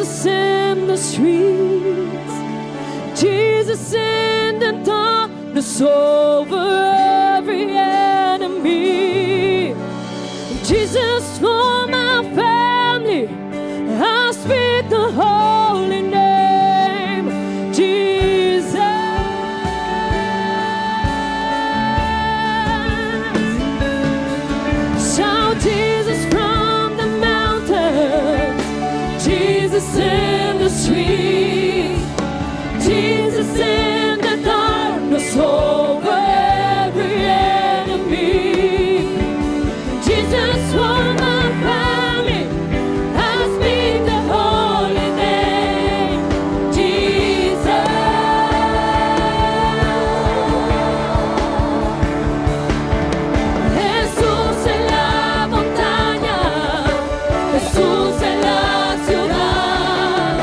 Jesus in the streets, Jesus in the darkness over every enemy, Jesus for my family. I speak the holy name, Jesus. Shout Jesus from the mountains, Jesus in the streets, Jesus in the darkness over every enemy, Jesus for my family. I speak the holy name, Jesus. Jesús en la montaña, Jesús en la ciudad,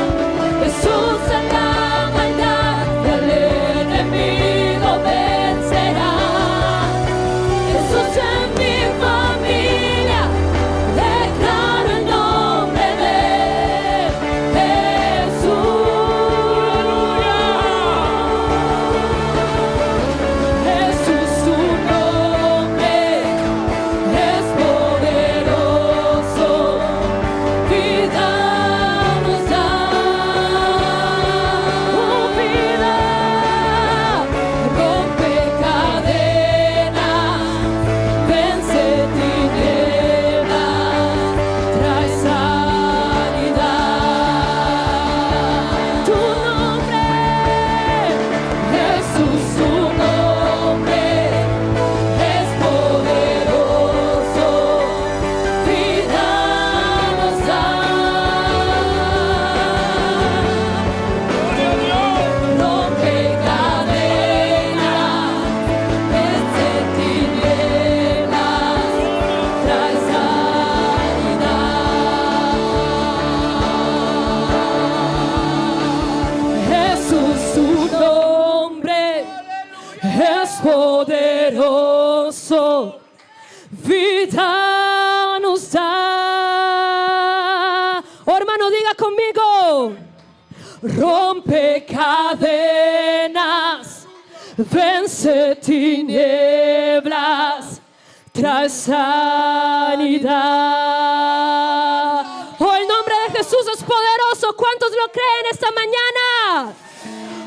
Jesús en la maldad, y el enemigo vencerá. Jesús en mi familia, declaro el nombre de Jesús. Jesús, tu nombre es poderoso, vida nos da. Oh, vida, rompe cadenas, vence tinieblas, trae sanidad. Tu nombre, Jesús, tu nombre es poderoso, vida nos da. Rompe cadenas, vence tinieblas, trae sanidad. Jesús, tu nombre es poderoso, vida nos da. Oh, hermano, diga conmigo: rompe cadenas, vence tinieblas, trae sanidad. Oh, el nombre de Jesús es poderoso. ¿Cuántos lo creen esta mañana?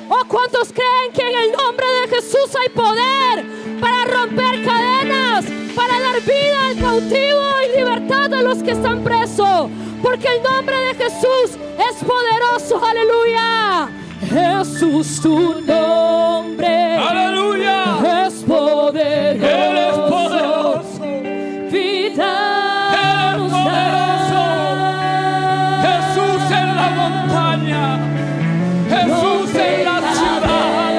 ¿O cuántos creen que en el nombre de Jesús hay poder para romper cadenas, para dar vida al cautivo y libertad a los que están presos? Porque el nombre de Jesús es poderoso. Aleluya. Jesús, tu nombre, ¡Aleluya! es poderoso. Él es poderoso. Vida Él es nos poderoso. da. Jesús en la montaña, Jesús en la ciudad.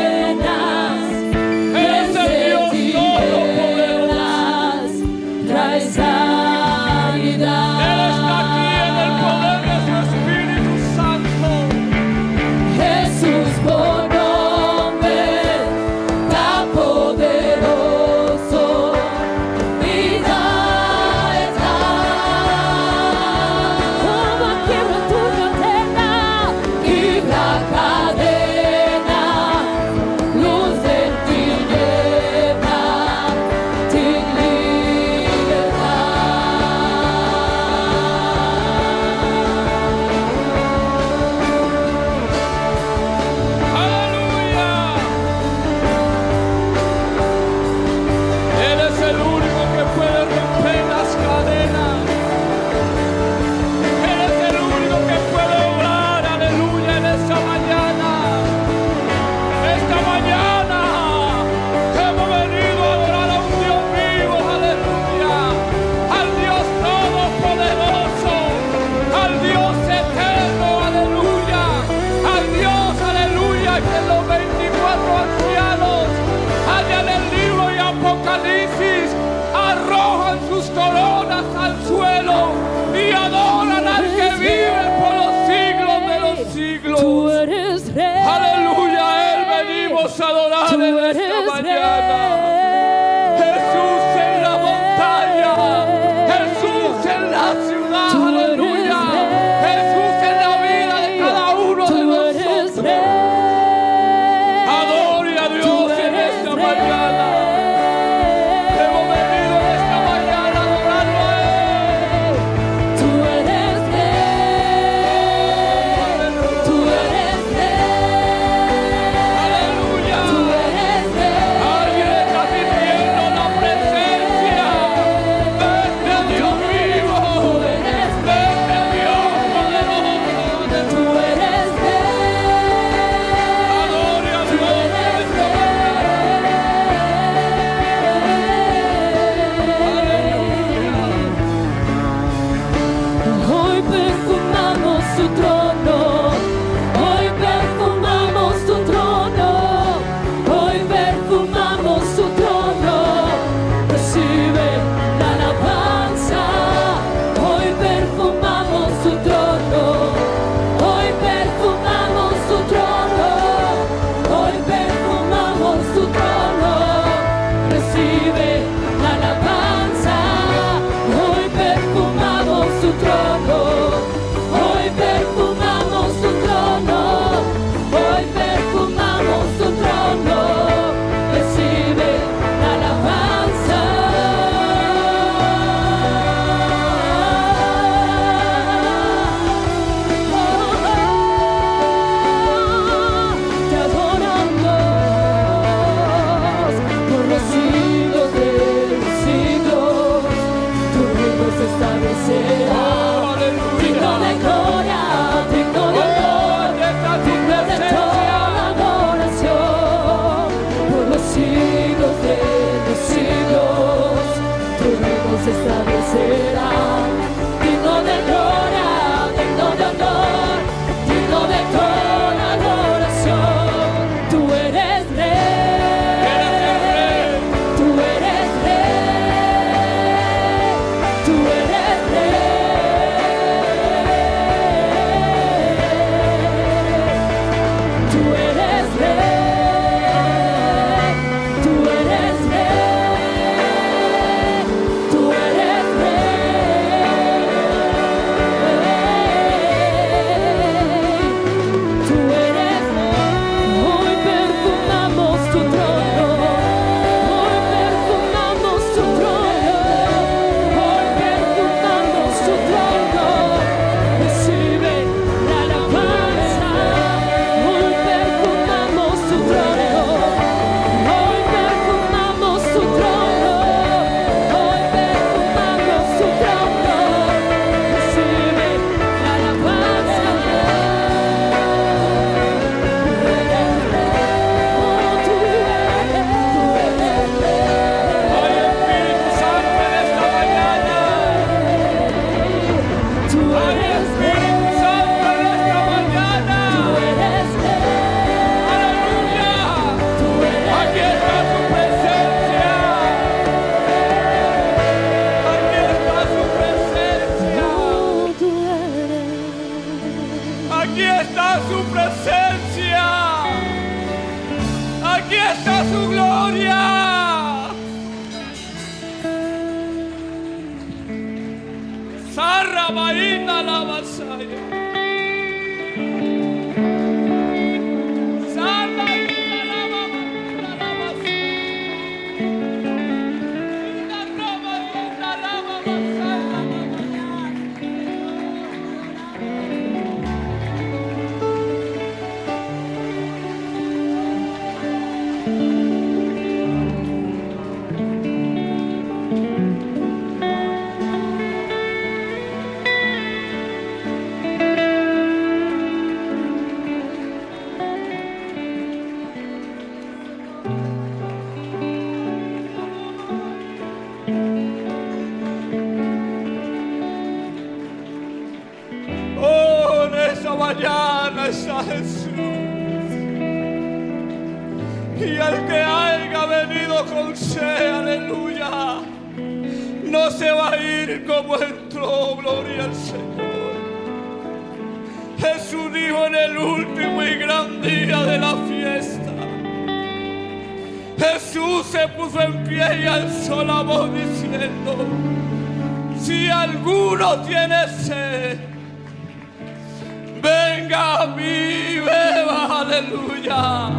Él es el Dios todopoderoso. Trae sanidad. Él está aquí en el poder de su Espíritu Santo. Jesús por nombre tan poderoso, vida eterna. Como quiebra tu cadena, quiebra cadena, luz de tinieblas, sin libertad. ¡Aleluya! Él es el único que puede romper las cadenas. Él es el único que puede obrar, aleluya, en esta mañana. Esta mañana hemos venido a adorar a un Dios vivo, aleluya. Al Dios todopoderoso, al Dios eterno, aleluya. Al Dios, aleluya, que los 24 ancianos allá en el libro y Apocalipsis arrojan sus coronas al suelo y adoran al que vive por los siglos de los siglos. Tú eres rey. Aleluya, a Él venimos a adorar Tú en esta eres mañana. Jesús en la montaña, Jesús en la ciudad, Tú eres aleluya. rey. Jesús en la vida de su trono. Hoy perfumamos tu trono. Hoy perfumamos su trono. Recibe la alabanza. Hoy perfumamos su trono. Hoy perfumamos su trono. Hoy perfumamos su trono. Recibe la alabanza. Hoy perfumamos su trono. Hoy perfumamos su trono. Hoy perfumamos su trono. Recibe la alabanza. Te adoramos por los siglos de los siglos. Tu reino se establecerá. Digno de gloria, digno de honor, digno de toda adoración. Por los siglos de los siglos, tu reino se establecerá. Digno de gloria, digno de honor, digno de toda adoración. Tú eres rey, tú eres rey, tú eres rey. Tú eres rey, tú eres rey, tú eres rey, tú eres rey. Hoy perfumamos tu trono, hoy perfumamos tu trono, hoy perfumamos tu trono. Recibe la alabanza. Hoy perfumamos tu trono. Hoy perfumamos tu trono. Hoy perfumamos tu trono. Recibe la alabanza. Tú eres rey. Ay, Espíritu Santo, en esta mañana. Tú Ay, eres Espíritu Santo, en esta mañana. Tú eres rey. Aleluya. Tú eres Aquí está su presencia. Aquí está su presencia. Tú eres. Aquí está su presencia. Aquí está su gloria. Sarra Marina la Masaya. Sarra Marina la Masaya. Ina Roma, Ina Rama Masaya. Oh, en esta mañana está Jesús. Y al que haya venido con sed, aleluya, no se va a ir como entró, gloria al Señor. Jesús dijo en el último y gran día de la fiesta. Jesús se puso en pie y alzó la voz diciendo: si alguno tiene sed, venga a mí, beba, aleluya.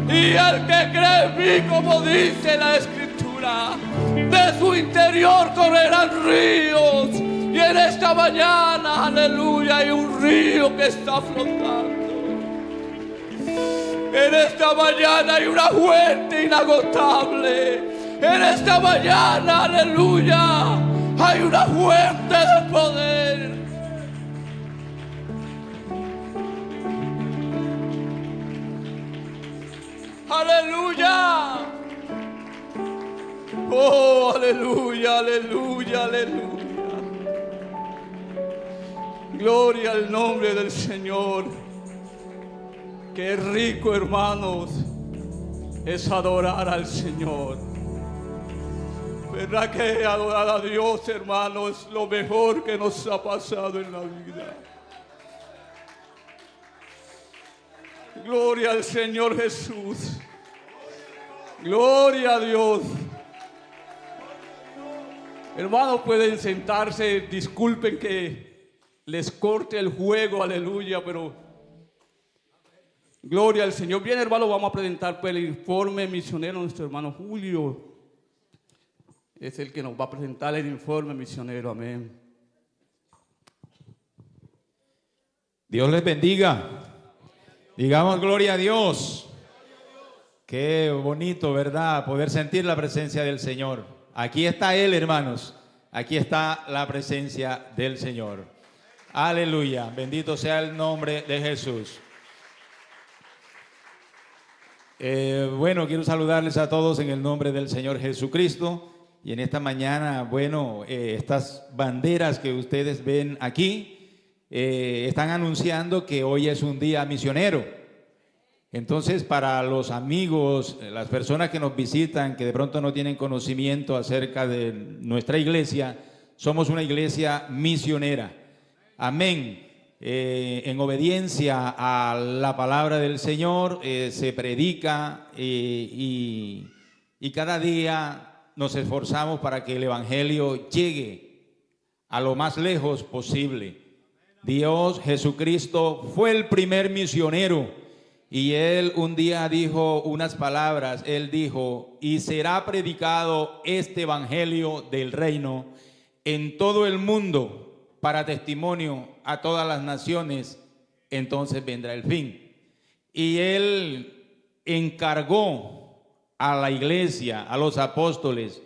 Y el que cree en mí, como dice la Escritura, de su interior correrán ríos. Y en esta mañana, aleluya, hay un río que está flotando. En esta mañana hay una fuente inagotable. En esta mañana, aleluya, hay una fuente de poder. Aleluya. Oh, aleluya, aleluya, aleluya. Gloria al nombre del Señor. Qué rico, hermanos, es adorar al Señor. ¿Verdad que adorar a Dios, hermanos, es lo mejor que nos ha pasado en la vida? Gloria al Señor Jesús. Gloria a Dios. Hermanos, pueden sentarse. Disculpen que les corte el juego, aleluya, pero gloria al Señor. Bien, hermanos, vamos a presentar pues, el informe misionero. Nuestro hermano Julio es el que nos va a presentar el informe misionero. Amén. Dios les bendiga. Digamos gloria a Dios. Qué bonito, ¿verdad? Poder sentir la presencia del Señor. Aquí está Él, hermanos. Aquí está la presencia del Señor. Aleluya. Bendito sea el nombre de Jesús. Bueno, quiero saludarles a todos en el nombre del Señor Jesucristo. Y en esta mañana, bueno, estas banderas que ustedes ven aquí están anunciando que hoy es un día misionero. Entonces, para los amigos, las personas que nos visitan, que de pronto no tienen conocimiento acerca de nuestra iglesia, somos una iglesia misionera. Amén. En obediencia a la palabra del Señor se predica y cada día nos esforzamos para que el evangelio llegue a lo más lejos posible. Dios, Jesucristo, fue el primer misionero y Él un día dijo unas palabras. Él dijo: y será predicado este evangelio del reino en todo el mundo para testimonio a todas las naciones, entonces vendrá el fin. Y Él encargó a la iglesia, a los apóstoles,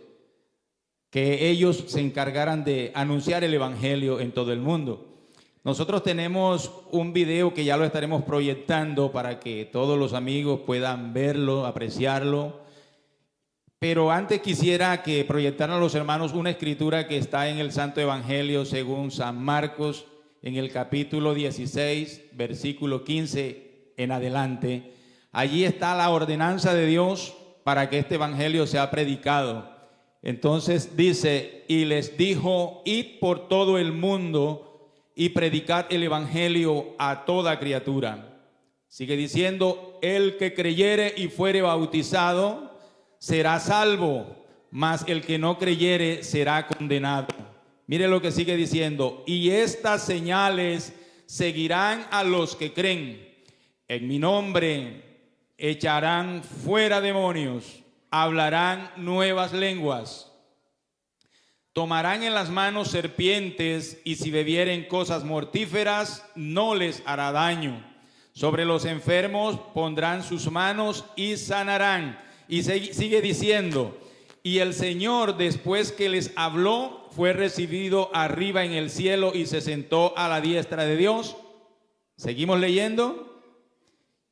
que ellos se encargaran de anunciar el evangelio en todo el mundo. Nosotros tenemos un video que ya lo estaremos proyectando para que todos los amigos puedan verlo, apreciarlo. Pero antes quisiera que proyectaran a los hermanos una escritura que está en el Santo Evangelio según San Marcos, en el capítulo 16, versículo 15 en adelante. Allí está la ordenanza de Dios para que este evangelio sea predicado. Entonces dice: y les dijo, id por todo el mundo y predicad el evangelio a toda criatura. Sigue diciendo: el que creyere y fuere bautizado será salvo, mas el que no creyere será condenado. Mire lo que sigue diciendo: y estas señales seguirán a los que creen. En mi nombre echarán fuera demonios, hablarán nuevas lenguas, tomarán en las manos serpientes, y si bebieren cosas mortíferas no les hará daño. Sobre los enfermos pondrán sus manos y sanarán. Y sigue diciendo: y el Señor, después que les habló, fue recibido arriba en el cielo y se sentó a la diestra de Dios. Seguimos leyendo.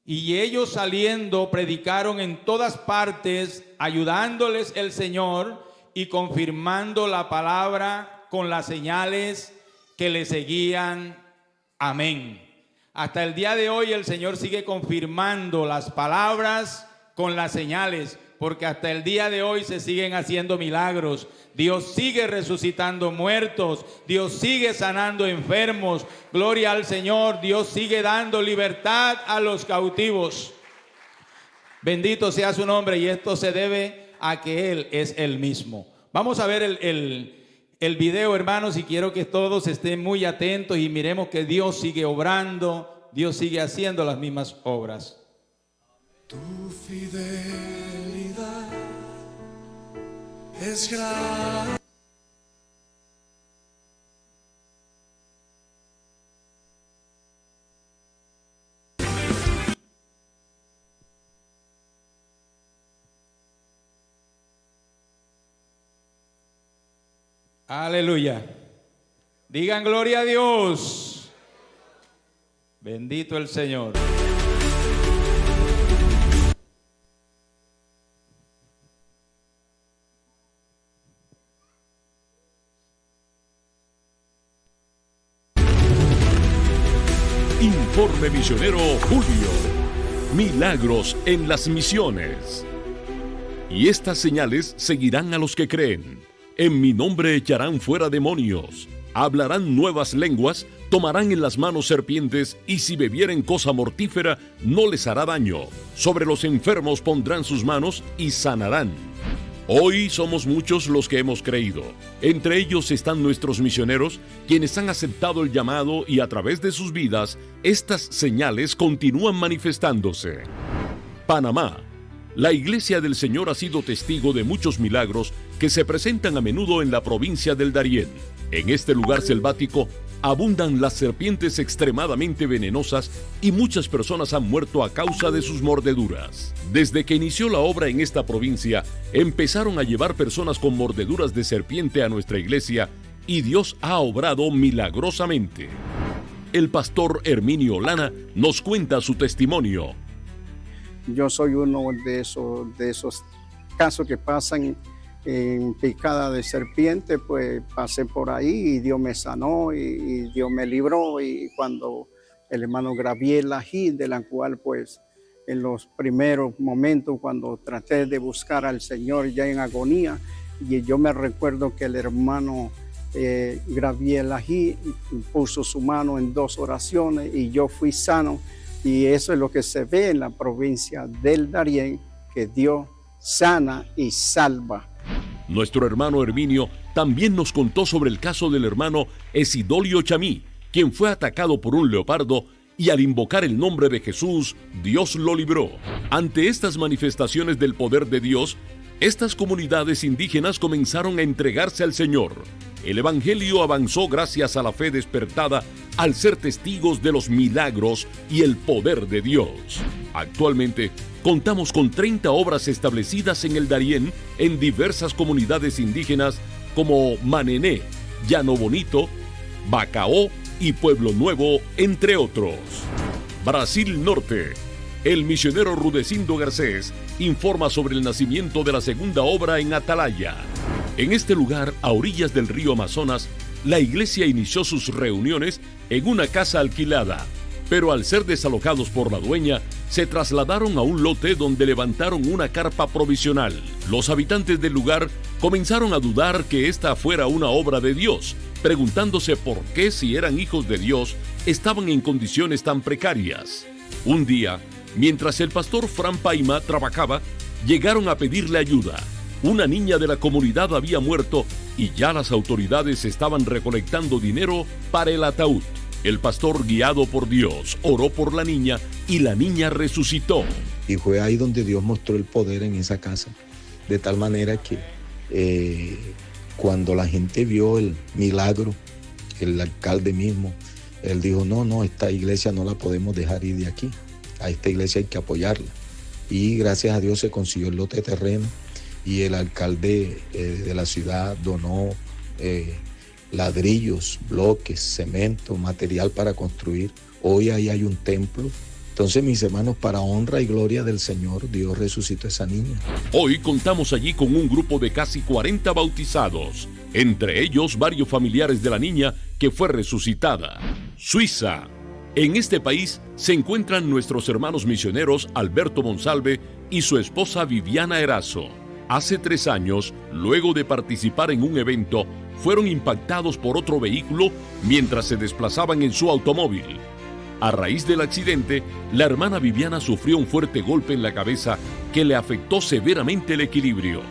Y ellos saliendo predicaron en todas partes, ayudándoles el Señor y confirmando la palabra con las señales que le seguían. Amén. Hasta el día de hoy el Señor sigue confirmando las palabras con las señales, porque hasta el día de hoy se siguen haciendo milagros. Dios sigue resucitando muertos, Dios sigue sanando enfermos. Gloria al Señor. Dios sigue dando libertad a los cautivos. Bendito sea su nombre, y esto se debe a que Él es el mismo. Vamos a ver el video, hermanos, y quiero que todos estén muy atentos y miremos que Dios sigue obrando, Dios sigue haciendo las mismas obras. Tu fidelidad es grande. Aleluya. Digan gloria a Dios. Bendito el Señor. Informe Misionero Julio. Milagros en las misiones. Y estas señales seguirán a los que creen. En mi nombre echarán fuera demonios, hablarán nuevas lenguas, tomarán en las manos serpientes, y si bebieren cosa mortífera, no les hará daño. Sobre los enfermos pondrán sus manos y sanarán. Hoy somos muchos los que hemos creído. Entre ellos están nuestros misioneros, quienes han aceptado el llamado, y a través de sus vidas, estas señales continúan manifestándose. Panamá. La Iglesia del Señor ha sido testigo de muchos milagros que se presentan a menudo en la provincia del Darién. En este lugar selvático abundan las serpientes extremadamente venenosas y muchas personas han muerto a causa de sus mordeduras. Desde que inició la obra en esta provincia, empezaron a llevar personas con mordeduras de serpiente a nuestra iglesia y Dios ha obrado milagrosamente. El pastor Herminio Lana nos cuenta su testimonio. Yo soy uno de esos casos que pasan en picada de serpiente, pues pasé por ahí y Dios me sanó y Dios me libró. Y cuando el hermano Graviel Ají, de la cual pues en los primeros momentos cuando traté de buscar al Señor ya en agonía, y yo me recuerdo que el hermano Graviel Ají puso su mano en 2 oraciones y yo fui sano. Y eso es lo que se ve en la provincia del Darién, que Dios sana y salva. Nuestro hermano Herminio también nos contó sobre el caso del hermano Esidolio Chamí, quien fue atacado por un leopardo y al invocar el nombre de Jesús, Dios lo libró. Ante estas manifestaciones del poder de Dios, estas comunidades indígenas comenzaron a entregarse al Señor. El evangelio avanzó gracias a la fe despertada al ser testigos de los milagros y el poder de Dios. Actualmente, contamos con 30 obras establecidas en el Darién en diversas comunidades indígenas como Manené, Llano Bonito, Bacaó y Pueblo Nuevo, entre otros. Brasil Norte. El misionero Rudecindo Garcés informa sobre el nacimiento de la segunda obra en Atalaya. En este lugar, a orillas del río Amazonas, la iglesia inició sus reuniones en una casa alquilada, pero al ser desalojados por la dueña, se trasladaron a un lote donde levantaron una carpa provisional. Los habitantes del lugar comenzaron a dudar que esta fuera una obra de Dios, preguntándose por qué, si eran hijos de Dios, estaban en condiciones tan precarias. Un día, mientras el pastor Fran Paima trabajaba, llegaron a pedirle ayuda. Una niña de la comunidad había muerto y ya las autoridades estaban recolectando dinero para el ataúd. El pastor, guiado por Dios, oró por la niña y la niña resucitó. Y fue ahí donde Dios mostró el poder en esa casa, de tal manera que cuando la gente vio el milagro, el alcalde mismo, él dijo, no, esta iglesia no la podemos dejar ir de aquí, a esta iglesia hay que apoyarla. Y gracias a Dios se consiguió el lote de terreno y el alcalde de la ciudad donó ladrillos, bloques, cemento, material para construir. Hoy ahí hay un templo. Entonces, mis hermanos, para honra y gloria del Señor, Dios resucitó a esa niña. Hoy contamos allí con un grupo de casi 40 bautizados, entre ellos varios familiares de la niña que fue resucitada. Suiza. En este país se encuentran nuestros hermanos misioneros Alberto Monsalve y su esposa Viviana Erazo. Hace 3 años, luego de participar en un evento, fueron impactados por otro vehículo mientras se desplazaban en su automóvil. A raíz del accidente, la hermana Viviana sufrió un fuerte golpe en la cabeza que le afectó severamente el equilibrio.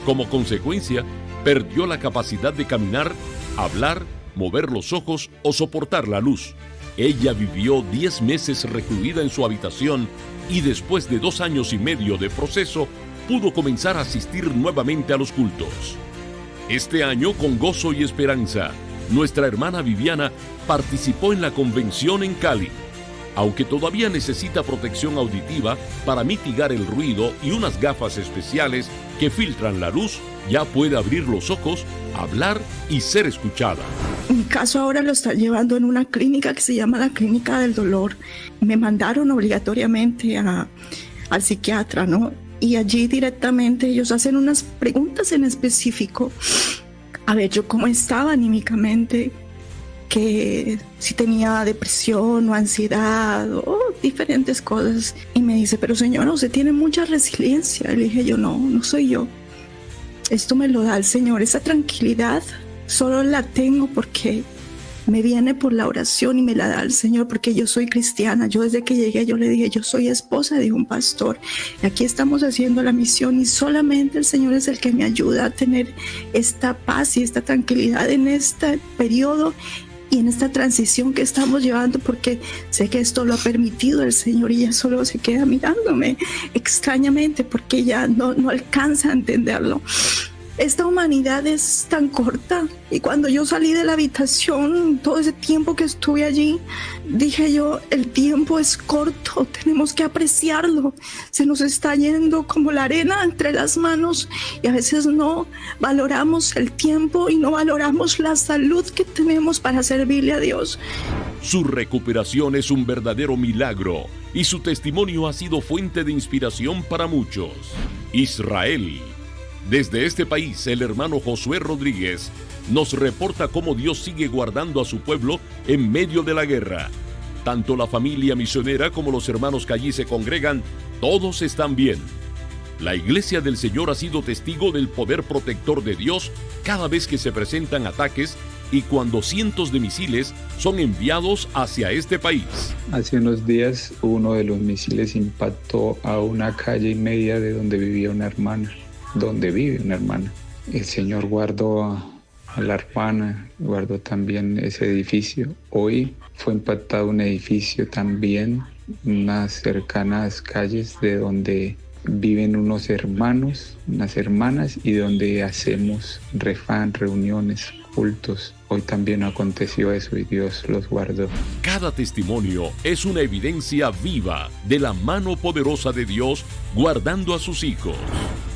Como consecuencia, perdió la capacidad de caminar, hablar, mover los ojos o soportar la luz. Ella vivió 10 meses recluida en su habitación y después de 2 años y medio de proceso, pudo comenzar a asistir nuevamente a los cultos. Este año, con gozo y esperanza, nuestra hermana Viviana participó en la convención en Cali. Aunque todavía necesita protección auditiva para mitigar el ruido y unas gafas especiales que filtran la luz, ya puede abrir los ojos, hablar y ser escuchada. Mi caso ahora lo están llevando en una clínica que se llama la Clínica del Dolor. Me mandaron obligatoriamente al psiquiatra, ¿no? Y allí directamente ellos hacen unas preguntas en específico. A ver, yo cómo estaba anímicamente, que si tenía depresión o ansiedad o diferentes cosas. Y me dice, pero señora, usted tiene mucha resiliencia. Y le dije yo, no soy yo. Esto me lo da el Señor. Esa tranquilidad solo la tengo porque me viene por la oración y me la da el Señor, porque yo soy cristiana. Yo desde que llegué, yo le dije, yo soy esposa de un pastor. Y aquí estamos haciendo la misión y solamente el Señor es el que me ayuda a tener esta paz y esta tranquilidad en este periodo y en esta transición que estamos llevando, porque sé que esto lo ha permitido el Señor y ella solo se queda mirándome extrañamente porque ella no alcanza a entenderlo. Esta humanidad es tan corta y cuando yo salí de la habitación, todo ese tiempo que estuve allí, dije yo, el tiempo es corto, tenemos que apreciarlo. Se nos está yendo como la arena entre las manos y a veces no valoramos el tiempo y no valoramos la salud que tenemos para servirle a Dios. Su recuperación es un verdadero milagro y su testimonio ha sido fuente de inspiración para muchos. Israel. Desde este país, el hermano Josué Rodríguez nos reporta cómo Dios sigue guardando a su pueblo en medio de la guerra. Tanto la familia misionera como los hermanos que allí se congregan, todos están bien. La Iglesia del Señor ha sido testigo del poder protector de Dios cada vez que se presentan ataques y cuando cientos de misiles son enviados hacia este país. Hace unos días uno de los misiles impactó a una calle y media de donde vivía una hermana. Donde vive una hermana. El Señor guardó a la hermana, guardó también ese edificio. Hoy fue impactado un edificio también, unas cercanas calles de donde viven unos hermanos, unas hermanas y donde hacemos refán, reuniones, cultos. Hoy también aconteció eso y Dios los guardó. Cada testimonio es una evidencia viva de la mano poderosa de Dios guardando a sus hijos.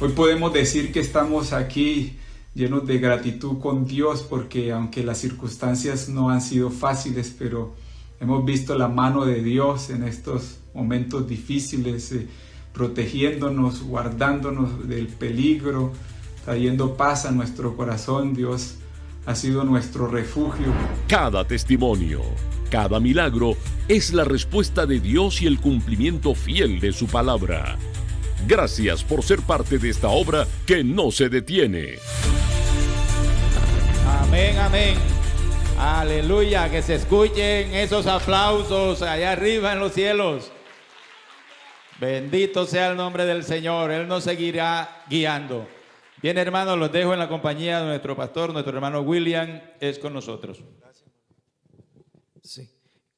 Hoy podemos decir que estamos aquí llenos de gratitud con Dios porque aunque las circunstancias no han sido fáciles, pero hemos visto la mano de Dios en estos momentos difíciles, protegiéndonos, guardándonos del peligro, trayendo paz a nuestro corazón. Dios ha sido nuestro refugio. Cada testimonio, cada milagro es la respuesta de Dios y el cumplimiento fiel de su palabra. Gracias por ser parte de esta obra que no se detiene. Amén, amén. Aleluya, que se escuchen esos aplausos allá arriba en los cielos. Bendito sea el nombre del Señor, Él nos seguirá guiando. Bien, hermanos, los dejo en la compañía de nuestro pastor, nuestro hermano William, es con nosotros. Sí.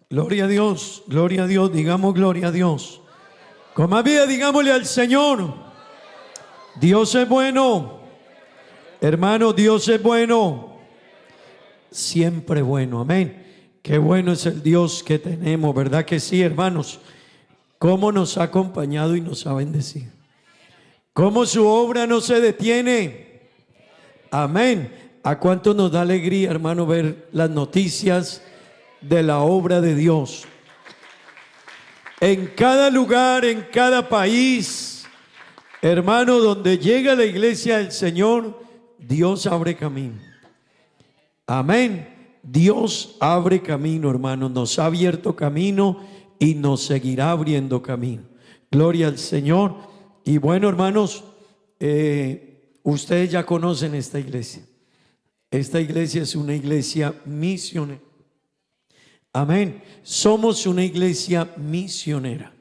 Gloria a Dios, digamos gloria a Dios. Con más vida, digámosle al Señor, Dios es bueno. Hermano, Dios es bueno. Siempre bueno, amén. Qué bueno es el Dios que tenemos, ¿verdad que sí, hermanos? Cómo nos ha acompañado y nos ha bendecido. Cómo su obra no se detiene. Amén. ¿A cuánto nos da alegría, hermano, ver las noticias de la obra de Dios? En cada lugar, en cada país, hermano, donde llega la iglesia del Señor, Dios abre camino. Amén. Dios abre camino, hermano. Nos ha abierto camino y nos seguirá abriendo camino. Gloria al Señor. Y bueno, hermanos, ustedes ya conocen esta iglesia. Esta iglesia es una iglesia misionera. Amén. Somos una iglesia misionera.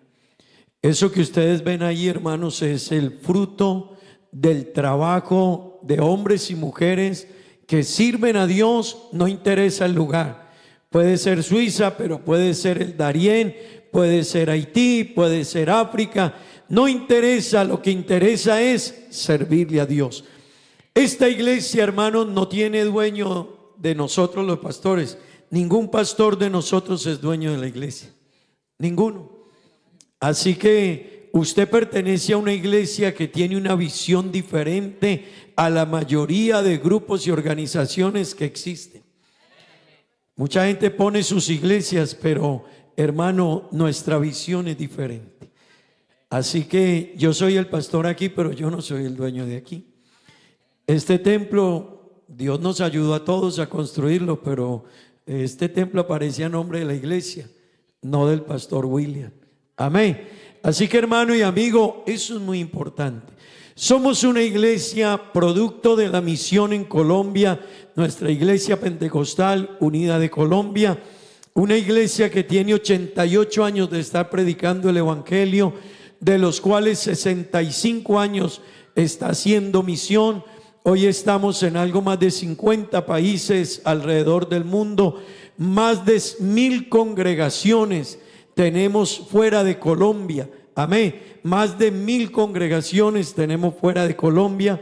Eso que ustedes ven ahí, hermanos, es el fruto del trabajo de hombres y mujeres que sirven a Dios. No interesa el lugar. Puede ser Suiza, pero puede ser el Darién, puede ser Haití, puede ser África. No interesa, lo que interesa es servirle a Dios. Esta iglesia, hermanos, no tiene dueño de nosotros los pastores. Ningún pastor de nosotros es dueño de la iglesia. Ninguno. Así que usted pertenece a una iglesia que tiene una visión diferente a la mayoría de grupos y organizaciones que existen. Mucha gente pone sus iglesias, pero hermano, nuestra visión es diferente. Así que yo soy el pastor aquí, pero yo no soy el dueño de aquí. Este templo, Dios nos ayudó a todos a construirlo, pero Este templo aparecía a nombre de la iglesia, no del pastor William. Amén. Así que, hermano y amigo, eso es muy importante. Somos una iglesia producto de la misión en Colombia, nuestra iglesia pentecostal unida de Colombia, una iglesia que tiene 88 años de estar predicando el evangelio, de los cuales 65 años está haciendo misión. Hoy estamos en algo más de 50 países alrededor del mundo, más de 1000 congregaciones tenemos fuera de Colombia. Amén. Más de 1000 congregaciones tenemos fuera de Colombia.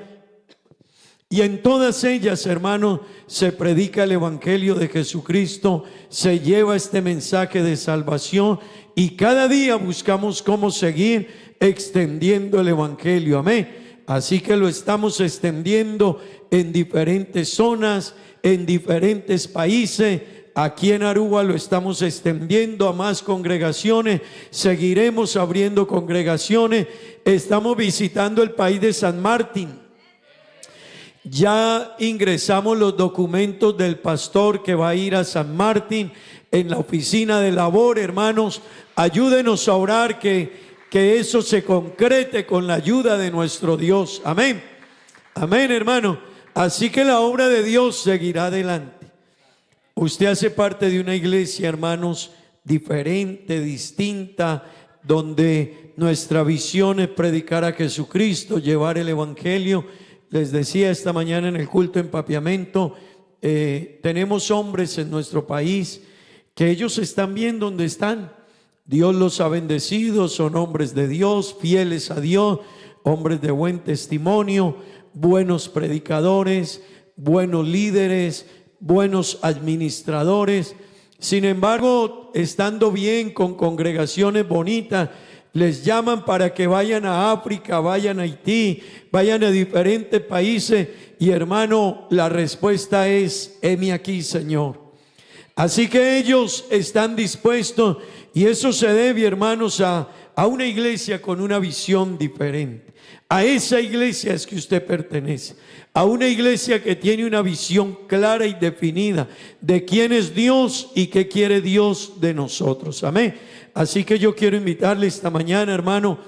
Y en todas ellas, hermanos, se predica el evangelio de Jesucristo, se lleva este mensaje de salvación y cada día buscamos cómo seguir extendiendo el evangelio. Amén. Así que lo estamos extendiendo en diferentes zonas, en diferentes países. Aquí en Aruba lo estamos extendiendo a más congregaciones. Seguiremos abriendo congregaciones. Estamos visitando el país de San Martín. Ya ingresamos los documentos del pastor que va a ir a San Martín en la oficina de labor. Hermanos, ayúdenos a orar que eso se concrete con la ayuda de nuestro Dios. Amén. Amén, hermano. Así que la obra de Dios seguirá adelante. Usted hace parte de una iglesia, hermanos, diferente, distinta, donde nuestra visión es predicar a Jesucristo, llevar el evangelio. Les decía esta mañana en el culto empapiamiento, tenemos hombres en nuestro país que ellos están bien donde están. Dios los ha bendecido, son hombres de Dios, fieles a Dios, hombres de buen testimonio, buenos predicadores, buenos líderes, buenos administradores. Sin embargo, estando bien con congregaciones bonitas, les llaman para que vayan a África, vayan a Haití, vayan a diferentes países. Y hermano, la respuesta es: heme aquí, Señor. Así que ellos están dispuestos, y eso se debe, hermanos, a una iglesia con una visión diferente. A esa iglesia es que usted pertenece, a una iglesia que tiene una visión clara y definida de quién es Dios y qué quiere Dios de nosotros. Amén. Así que yo quiero invitarle esta mañana, hermano,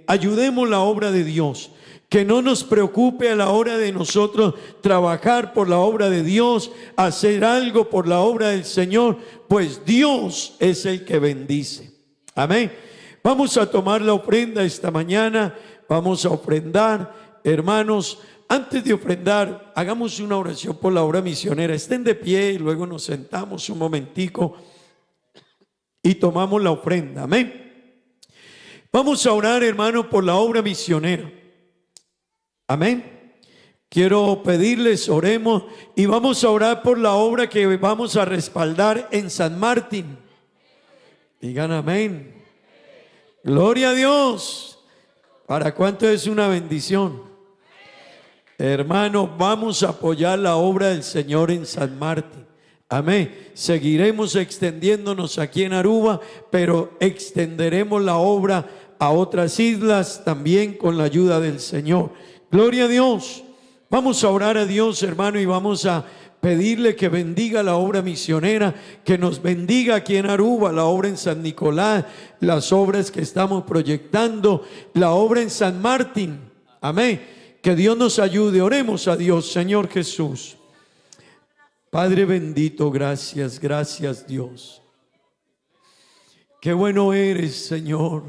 ayudemos la obra de Dios. Que no nos preocupe a la hora de nosotros trabajar por la obra de Dios, hacer algo por la obra del Señor, pues Dios es el que bendice. Amén. Vamos a tomar la ofrenda esta mañana, vamos a ofrendar, hermanos. Antes de ofrendar, hagamos una oración por la obra misionera. Estén de pie y luego nos sentamos un momentico y tomamos la ofrenda. Amén. Vamos a orar, hermano, por la obra misionera. Amén. Quiero pedirles, oremos, y vamos a orar por la obra que vamos a respaldar en San Martín. Digan amén. Gloria a Dios. ¿Para cuánto es una bendición? Hermanos, vamos a apoyar la obra del Señor en San Martín. Amén. Seguiremos extendiéndonos aquí en Aruba, pero extenderemos la obra a otras islas también con la ayuda del Señor. Gloria a Dios. Vamos a orar a Dios, hermano, y vamos a pedirle que bendiga la obra misionera, que nos bendiga aquí en Aruba, la obra en San Nicolás, las obras que estamos proyectando, la obra en San Martín. Amén. Que Dios nos ayude. Oremos a Dios. Señor Jesús, Padre bendito, gracias, gracias Dios. Qué bueno eres, Señor.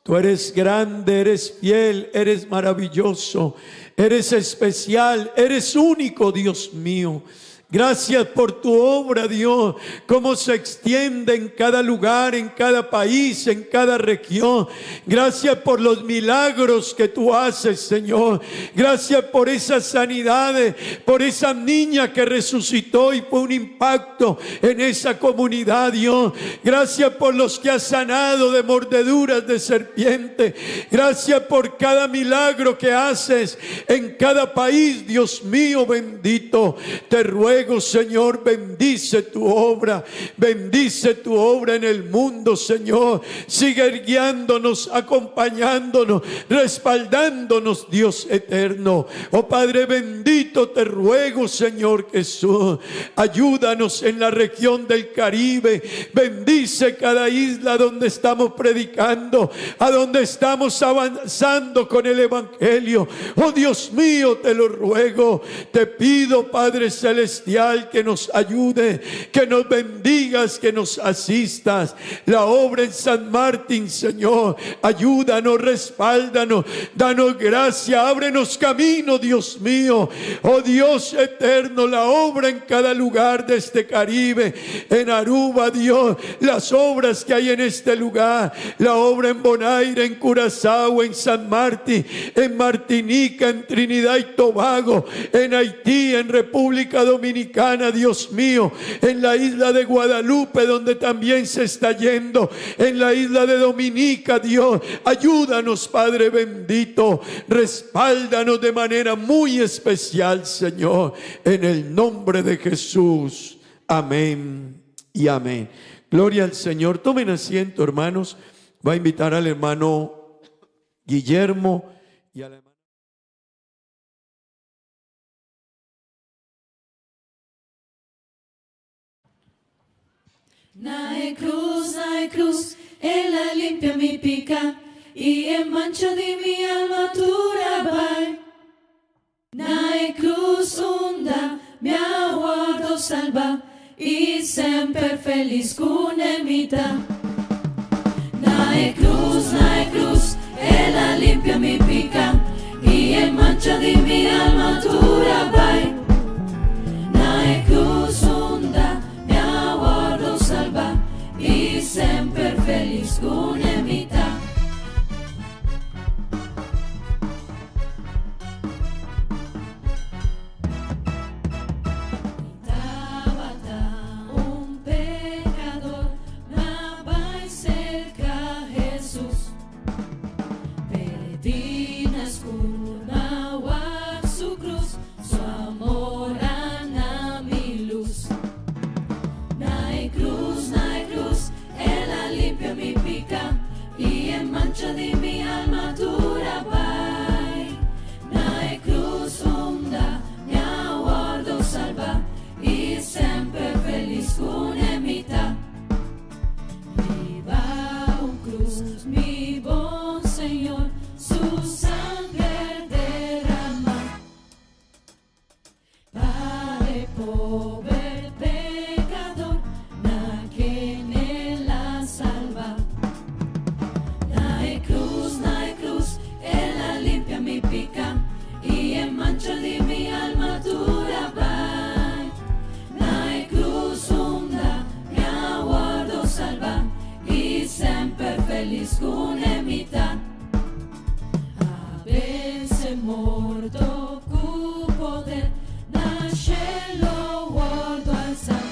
Tú eres grande, eres fiel, eres maravilloso, eres especial, eres único, Dios mío. Gracias por tu obra, Dios, cómo se extiende en cada lugar, en cada país, en cada región. Gracias por los milagros que tú haces, Señor. Gracias por esas sanidades, por esa niña que resucitó y fue un impacto en esa comunidad, Dios. Gracias por los que has sanado de mordeduras de serpiente. Gracias por cada milagro que haces en cada país, Dios mío bendito. Te ruego, ruego, Señor, bendice tu obra en el mundo, Señor. Sigue guiándonos, acompañándonos, respaldándonos, Dios eterno. Oh Padre bendito, te ruego, Señor Jesús, ayúdanos en la región del Caribe. Bendice cada isla donde estamos predicando, a donde estamos avanzando con el Evangelio. Oh Dios mío, te lo ruego. Te pido, Padre celestial, que nos ayude, que nos bendigas, que nos asistas. La obra en San Martín, Señor, ayúdanos, respáldanos, danos gracia, ábrenos camino, Dios mío. Oh Dios eterno, la obra en cada lugar de este Caribe, en Aruba, Dios, las obras que hay en este lugar, la obra en Bonaire, en Curazao, en San Martín, en Martinica, en Trinidad y Tobago, en Haití, en República Dominicana, Dios mío, en la isla de Guadalupe, donde también se está yendo, en la isla de Dominica, Dios, ayúdanos, Padre bendito, respáldanos de manera muy especial, Señor, en el nombre de Jesús. Amén y amén. Gloria al Señor. Tomen asiento, hermanos. Va a invitar al hermano Guillermo y a la hermana. Nae cruz, ella limpia mi pica y en mancha de mi alma tu rabai. Nae cruz onda, mi aguardo salva y sempre feliz con emita. Nae cruz, ella limpia mi pica y en mancha de mi alma tu rabai. Nae cruz onda, mi aguardo salva y sempre feliz con emita. De mi alma tu rabai. Nae cruz onda, mi aguardo salva y sempre feliz con emita. Viva un cruz, mi bon Señor, su sangre derrama para pobre pecador, na quien él la salva. Ella limpia mi pica y en mancha de mi alma tu rabai. Nae cruz onda, mi aguardo salva y sempre feliz con emita. A veces morto cu poder, nasce lo guardo alzar.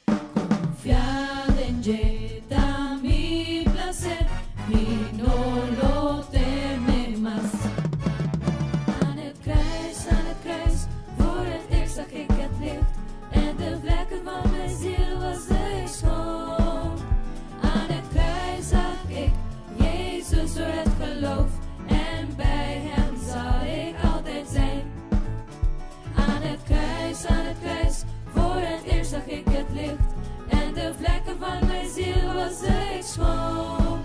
Confiad en Jeta mi placer, mi no lo teme más. Aan het kruis, voor het eerst zag ik het licht. En de vlekken van mijn ziel was ik schoon. Aan het kruis zag ik Jezus door het geloof. En bij hem zal ik altijd zijn. Aan het kruis, voor het eerst zag ik het licht. En de vlekken van mijn ziel was ik schoon.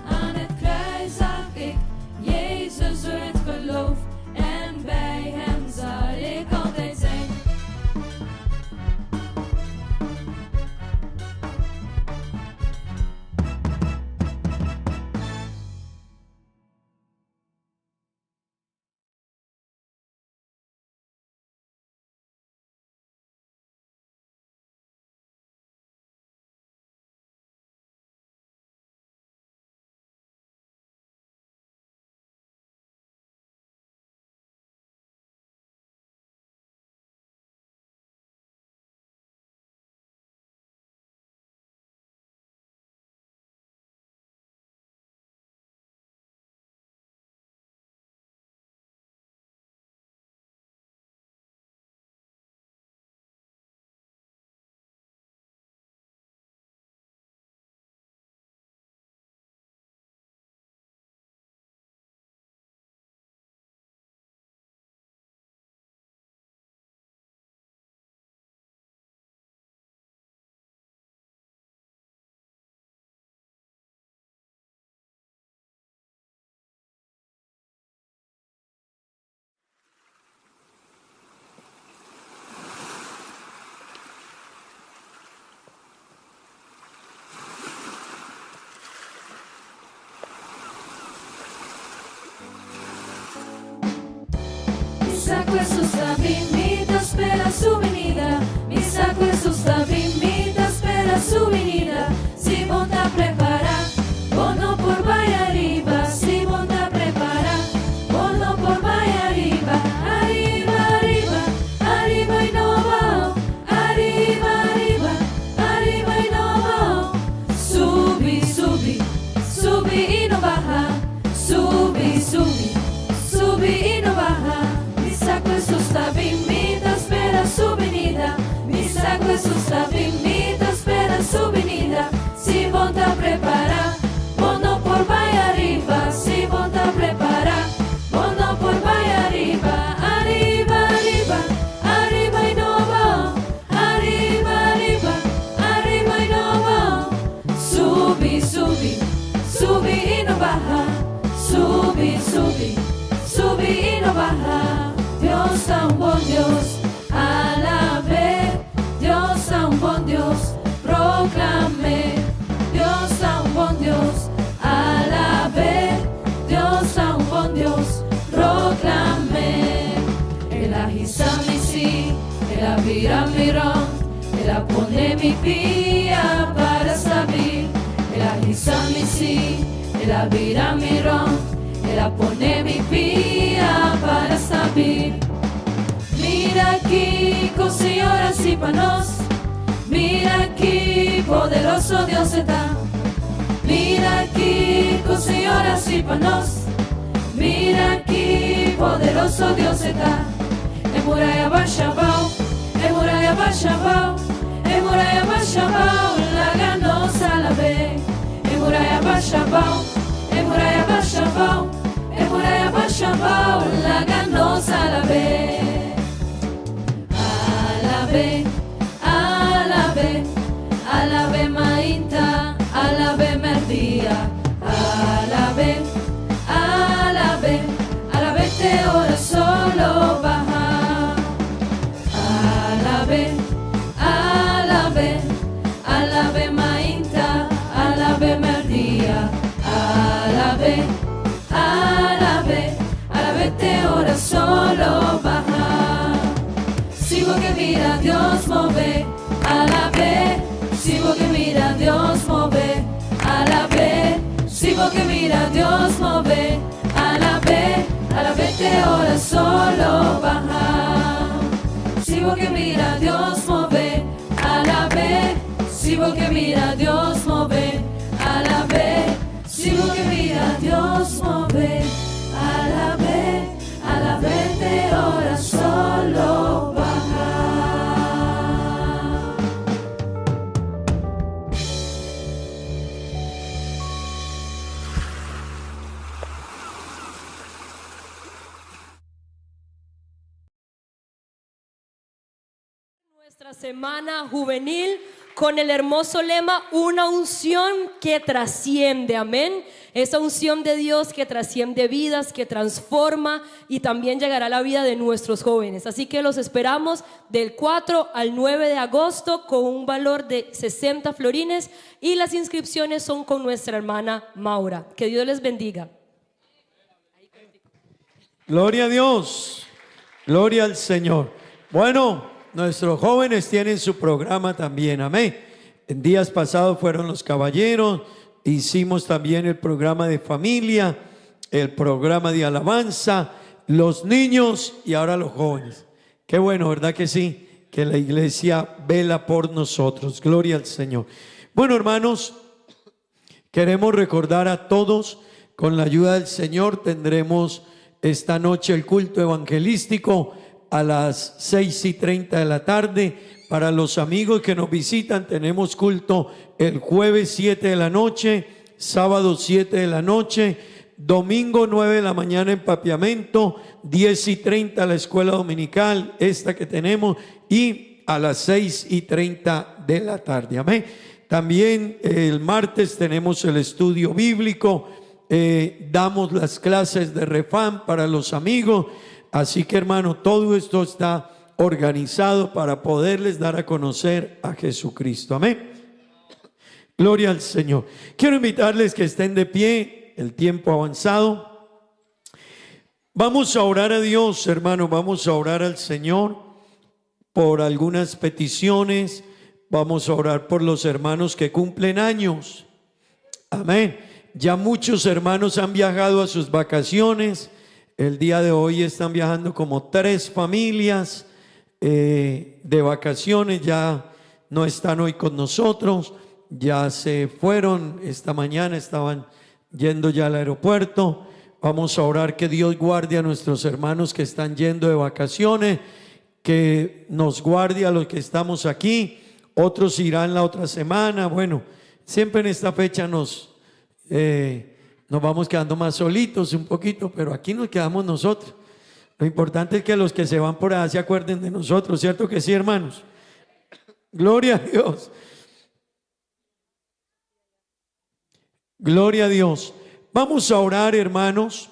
Aan het kruis zag ik Jezus door het geloof en bij hem zal ik altijd zijn. un buen Dios, proclamé. Dios a un buen Dios, alabé. Dios a un buen Dios, proclamé. El ahisamisi, el aviramiron, el apone mi pía para saber. El ahisamisi, el aviramiron, el apone mi pía para saber. Mira aquí, señoras y panos. Mira aquí, poderoso Dios está. Mira aquí, señoras y panos. Mira aquí, poderoso Dios está. Emuraya Bashabao, Emuraya Bashabao, Emuraya Bashabao, la ganosa la ve. Emuraya Bashabao, Emuraya Bashabao, Emuraya Bashabao, la ganosa la ve. Alabé, alabé, alabé mainta, alabé merdía, alabé, alabé, alabé te ora solo baja. Alabé, alabé, alabé mainta, alabé merdía, alabé, alabé, alabé te ora solo baja. Sigo que mira Dios move, alabé. Sigo que mira Dios move, alabé. Sigo que mira Dios move, alabé. Alabé te ora solo baja. Sigo que mira Dios move, alabé. Sigo que mira Dios move, alabé. Sigo que mira Dios move, alabé. Alabé te ora solo baja. Nuestra semana juvenil con el hermoso lema, una unción que trasciende, amén. Esa unción de Dios que trasciende vidas, que transforma y también llegará a la vida de nuestros jóvenes. Así que los esperamos del 4 al 9 de agosto con un valor de 60 florines y las inscripciones son con nuestra hermana Maura. Que Dios les bendiga. Gloria a Dios, gloria al Señor. Bueno, nuestros jóvenes tienen su programa también, amén. En días pasados fueron los caballeros, hicimos también el programa de familia, el programa de alabanza, los niños y ahora los jóvenes. Qué bueno, ¿verdad que sí? Que la iglesia vela por nosotros. Gloria al Señor. Bueno, hermanos, queremos recordar a todos, con la ayuda del Señor, tendremos esta noche el culto evangelístico a las 6:30 de la tarde. Para los amigos que nos visitan, tenemos culto el jueves 7 de la noche, sábado 7 de la noche, domingo 9 de la mañana en Papiamento, 10:30 la escuela dominical, esta que tenemos, y a las 6:30 de la tarde. Amén. También el martes tenemos el estudio bíblico, damos las clases de Refán para los amigos. Así que, hermano, todo esto está organizado para poderles dar a conocer a Jesucristo. Amén. Gloria al Señor. Quiero invitarles que estén de pie, el tiempo avanzado. Vamos a orar a Dios, hermano, vamos a orar al Señor por algunas peticiones. Vamos a orar por los hermanos que cumplen años. Amén. Ya muchos hermanos han viajado a sus vacaciones. El día de hoy están viajando como 3 familias de vacaciones. Ya no están hoy con nosotros, ya se fueron. Esta mañana estaban yendo ya al aeropuerto. Vamos a orar que Dios guarde a nuestros hermanos que están yendo de vacaciones, que nos guarde a los que estamos aquí. Otros irán la otra semana. Bueno, siempre en esta fecha nos vamos quedando más solitos un poquito, pero aquí nos quedamos nosotros. Lo importante es que los que se van por allá se acuerden de nosotros, ¿cierto que sí, hermanos? Gloria a Dios. Gloria a Dios. Vamos a orar, hermanos.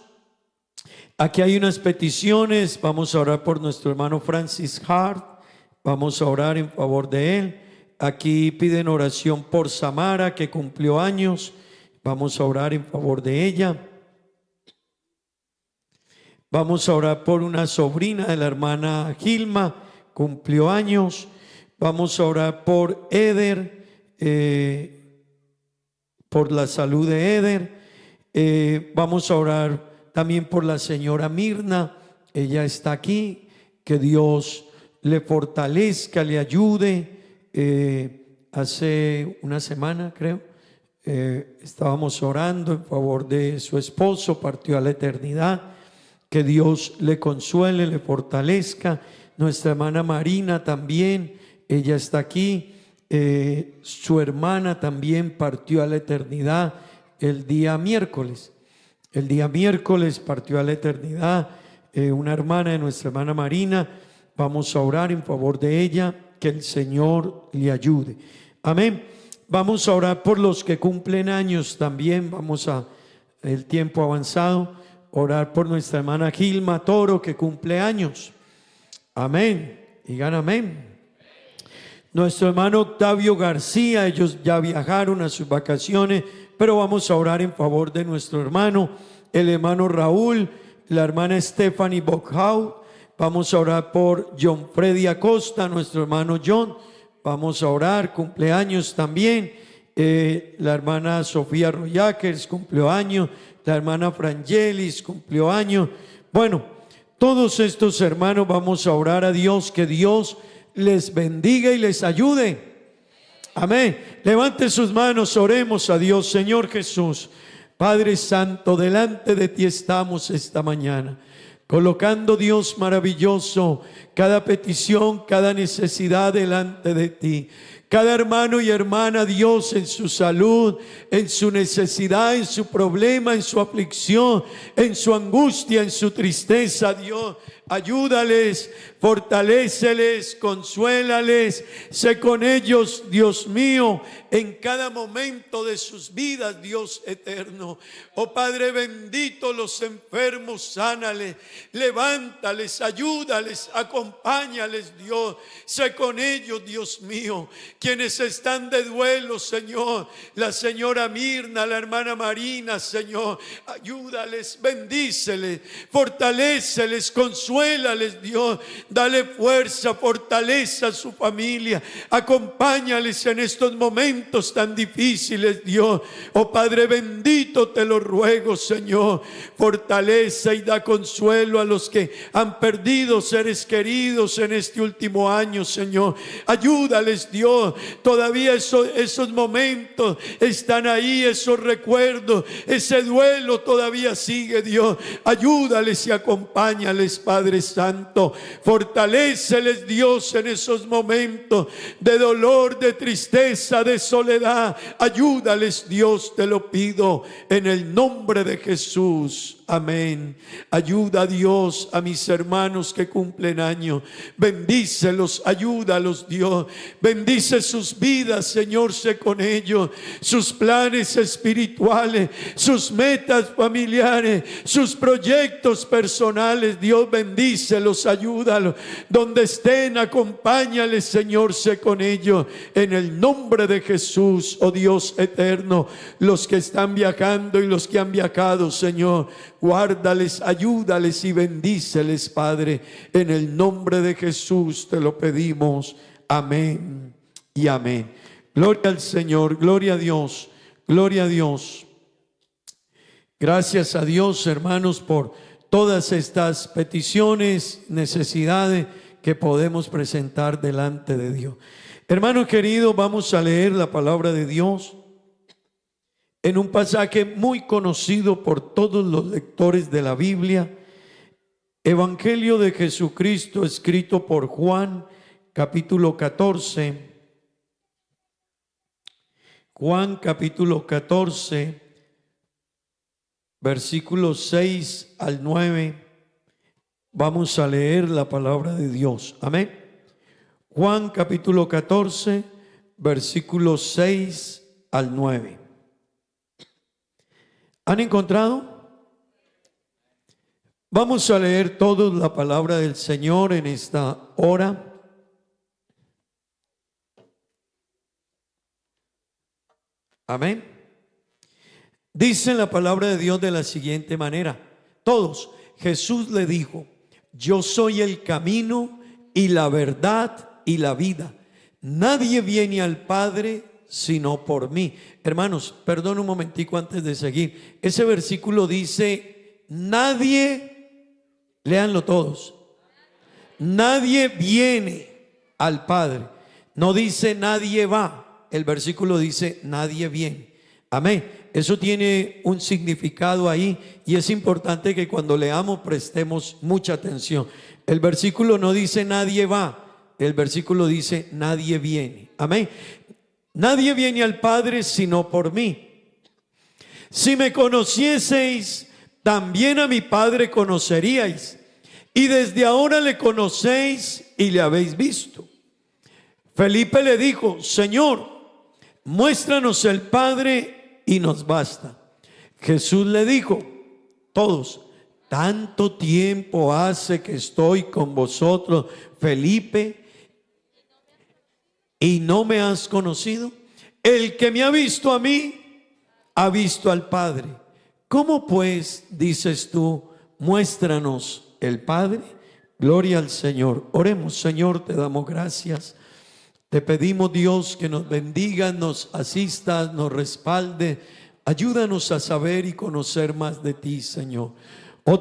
Aquí hay unas peticiones. Vamos a orar por nuestro hermano Francis Hart. Vamos a orar en favor de él. Aquí piden oración por Samara, que cumplió años. Vamos a orar en favor de ella. Vamos a orar por una sobrina de la hermana Gilma, cumplió años. Vamos a orar por Eder, por la salud de Eder. Vamos a orar también por la señora Mirna, ella está aquí, que Dios le fortalezca, le ayude. Hace una semana, creo, estábamos orando en favor de su esposo, partió a la eternidad. Que Dios le consuele, le fortalezca. Nuestra hermana Marina también, ella está aquí. Su hermana también partió a la eternidad el día miércoles. El día miércoles partió a la eternidad una hermana de nuestra hermana Marina. Vamos a orar en favor de ella, que el Señor le ayude. Amén. Vamos a orar por los que cumplen años también. Vamos a el tiempo avanzado. Orar por nuestra hermana Gilma Toro, que cumple años. Amén. Digan amén. Nuestro hermano Octavio García, ellos ya viajaron a sus vacaciones, pero vamos a orar en favor de nuestro hermano, el hermano Raúl, la hermana Stephanie Bockhaut. Vamos a orar por John Freddy Acosta, nuestro hermano John. Vamos a orar, cumpleaños también. La hermana Sofía Royakers cumplió años. La hermana Frangelis cumplió años. Bueno, todos estos hermanos vamos a orar a Dios, que Dios les bendiga y les ayude. Amén. Levante sus manos, oremos a Dios. Señor Jesús, Padre Santo, delante de ti estamos esta mañana, colocando, Dios maravilloso, cada petición, cada necesidad delante de ti. Cada hermano y hermana, Dios, en su salud, en su necesidad, en su problema, en su aflicción, en su angustia, en su tristeza, Dios, ayúdales, fortaléceles, consuélales, sé con ellos, Dios mío, en cada momento de sus vidas, Dios eterno. Oh Padre bendito, los enfermos, sánales, levántales, ayúdales, acompáñales, Dios, sé con ellos, Dios mío. Quienes están de duelo, Señor, la señora Mirna, la hermana Marina, Señor, ayúdales, bendíceles, fortaléceles, consuélales, Dios, dale fuerza, fortaleza a su familia, acompáñales en estos momentos tan difíciles, Dios. Oh Padre bendito, te lo ruego, Señor, fortaleza y da consuelo a los que han perdido seres queridos en este último año, Señor. Ayúdales, Dios. Todavía esos momentos están ahí, esos recuerdos, ese duelo todavía sigue, Dios. Ayúdales y acompáñales, Padre Santo. Fortaléceles, Dios, en esos momentos de dolor, de tristeza, de soledad. Ayúdales, Dios, te lo pido en el nombre de Jesús. Amén. Ayuda, Dios, a mis hermanos que cumplen años. Bendícelos, ayúdalos, Dios. Bendice sus vidas, Señor, sé con ellos. Sus planes espirituales, sus metas familiares, sus proyectos personales. Dios, bendícelos, ayúdalos. Donde estén, acompáñales, Señor, sé con ellos. En el nombre de Jesús, oh Dios eterno. Los que están viajando y los que han viajado, Señor, guárdales, ayúdales y bendíceles, Padre. En el nombre de Jesús te lo pedimos. Amén y amén. Gloria al Señor, gloria a Dios, gloria a Dios. Gracias a Dios, hermanos, por todas estas peticiones, necesidades que podemos presentar delante de Dios. Hermano querido, vamos a leer la palabra de Dios en un pasaje muy conocido por todos los lectores de la Biblia, Evangelio de Jesucristo escrito por Juan, capítulo 14. Juan capítulo 14, versículos 6 al 9. Vamos a leer la palabra de Dios. Amén. Juan capítulo 14, versículos 6 al 9. ¿Han encontrado? Vamos a leer todos la palabra del Señor en esta hora. Amén. Dice la palabra de Dios de la siguiente manera. Todos, Jesús le dijo: yo soy el camino y la verdad y la vida. Nadie viene al Padre sino por mí. Hermanos, perdón un momentico antes de seguir. Ese versículo dice: nadie, léanlo todos, nadie viene al Padre. No dice nadie va. El versículo dice nadie viene. Amén. Eso tiene un significado ahí y es importante que cuando leamos prestemos mucha atención. El versículo no dice nadie va, el versículo dice nadie viene. Amén. Nadie viene al Padre sino por mí. Si me conocieseis, también a mi Padre conoceríais, y desde ahora le conocéis y le habéis visto. Felipe le dijo: Señor, muéstranos el Padre y nos basta. Jesús le dijo: todos, tanto tiempo hace que estoy con vosotros, Felipe, y no me has conocido. El que me ha visto a mí, ha visto al Padre. ¿Cómo pues dices tú, muéstranos el Padre? Gloria al Señor. Oremos. Señor, te damos gracias. Te pedimos, Dios, que nos bendiga, nos asista, nos respalde. Ayúdanos a saber y conocer más de ti, Señor.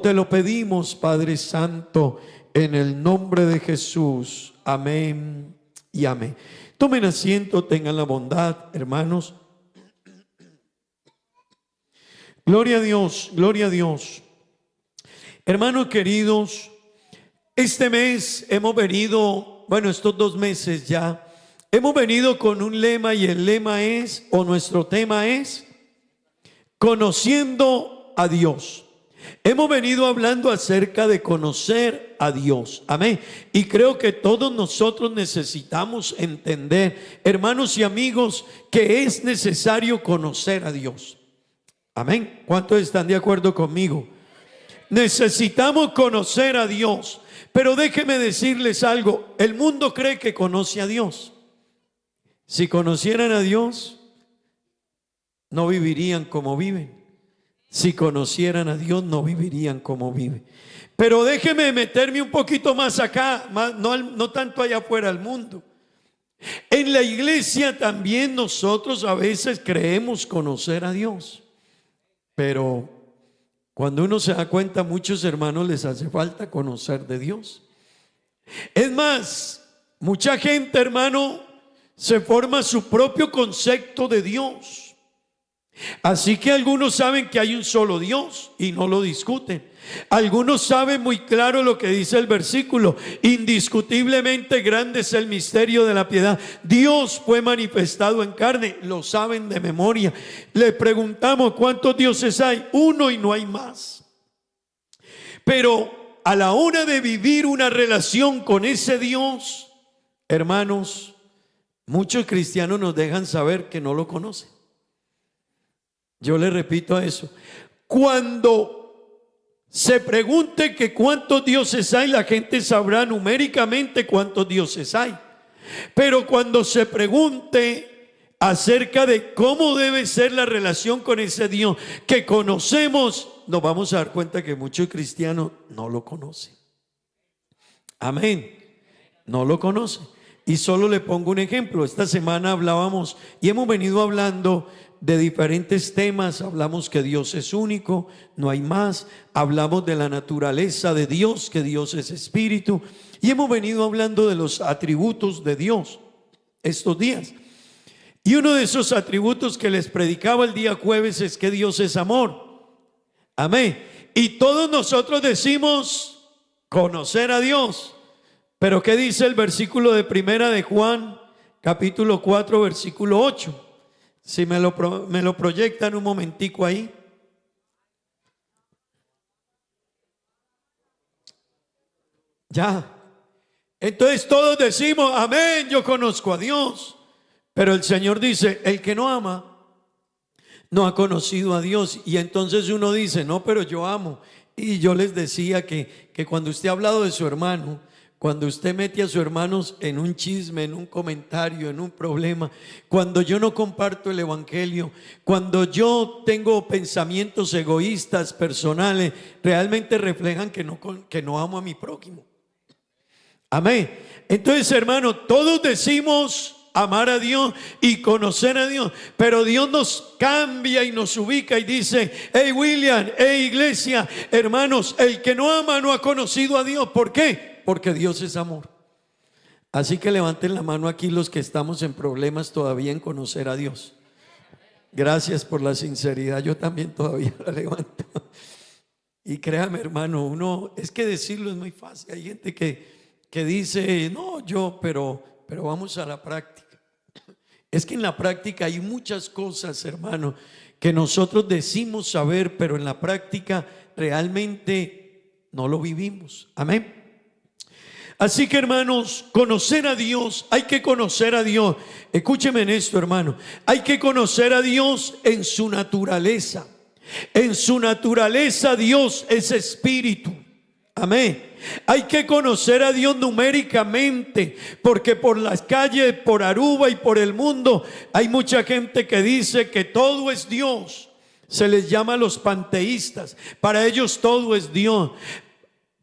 Te lo pedimos, Padre Santo, en el nombre de Jesús. Amén y amén. Tomen asiento, tengan la bondad, hermanos. Gloria a Dios, gloria a Dios. Hermanos queridos, este mes hemos venido, estos 2 meses ya, hemos venido con un lema, y el lema es, o nuestro tema es, conociendo a Dios. Hemos venido hablando acerca de conocer a Dios. Amén. Y creo que todos nosotros necesitamos entender, hermanos y amigos, que es necesario conocer a Dios. Amén. ¿Cuántos están de acuerdo conmigo? Necesitamos conocer a Dios. Pero déjenme decirles algo. El mundo cree que conoce a Dios. Si conocieran a Dios, no vivirían como viven. Si conocieran a Dios, no vivirían como viven. Pero déjeme meterme un poquito más acá, no tanto allá afuera al mundo. En la iglesia también nosotros a veces creemos conocer a Dios. Pero cuando uno se da cuenta, a muchos hermanos les hace falta conocer de Dios. Es más, mucha gente, hermano, se forma su propio concepto de Dios. Así que algunos saben que hay un solo Dios y no lo discuten. Algunos saben muy claro lo que dice el versículo: indiscutiblemente grande es el misterio de la piedad. Dios fue manifestado en carne, lo saben de memoria. Le preguntamos: ¿cuántos dioses hay? Uno y no hay más. Pero a la hora de vivir una relación con ese Dios, hermanos, muchos cristianos nos dejan saber que no lo conocen. Yo le repito a eso. Cuando se pregunte que cuántos dioses hay, la gente sabrá numéricamente cuántos dioses hay. Pero cuando se pregunte acerca de cómo debe ser la relación con ese Dios que conocemos, nos vamos a dar cuenta que muchos cristianos no lo conocen. Amén. No lo conocen. Y solo le pongo un ejemplo. Esta semana hablábamos y hemos venido hablando de diferentes temas. Hablamos que Dios es único, no hay más. Hablamos de la naturaleza de Dios, que Dios es espíritu. Y hemos venido hablando de los atributos de Dios estos días. Y uno de esos atributos que les predicaba el día jueves es que Dios es amor. Amén. Y todos nosotros decimos conocer a Dios. Pero ¿qué dice el versículo de 1 de Juan, capítulo 4, versículo 8? Si me lo proyectan un momentico ahí. Ya. Entonces todos decimos, amén, yo conozco a Dios. Pero el Señor dice, el que no ama, no ha conocido a Dios. Y entonces uno dice, no, pero yo amo. Y yo les decía que cuando usted ha hablado de su hermano, Cuando usted mete a sus hermanos en un chisme, en un comentario, en un problema, cuando yo no comparto el evangelio, cuando yo tengo pensamientos egoístas, personales, realmente reflejan que no amo a mi prójimo. Amén. Entonces, hermano, todos decimos amar a Dios y conocer a Dios, pero Dios nos cambia y nos ubica y dice: hey William, hey iglesia, hermanos, el que no ama no ha conocido a Dios. ¿Por qué? Porque Dios es amor. Así que levanten la mano aquí los que estamos en problemas todavía en conocer a Dios. Gracias por la sinceridad, yo también todavía la levanto. Y créame, hermano, es que decirlo es muy fácil. Hay gente que dice, no, pero vamos a la práctica. Es que en la práctica hay muchas cosas, hermano, que nosotros decimos saber, pero en la práctica realmente no lo vivimos. Amén. Así que, hermanos, conocer a Dios, hay que conocer a Dios. Escúcheme en esto, hermano. Hay que conocer a Dios en su naturaleza. En su naturaleza Dios es espíritu. Amén. Hay que conocer a Dios numéricamente, porque por las calles, por Aruba y por el mundo hay mucha gente que dice que todo es Dios. Se les llama los panteístas. Para ellos todo es Dios.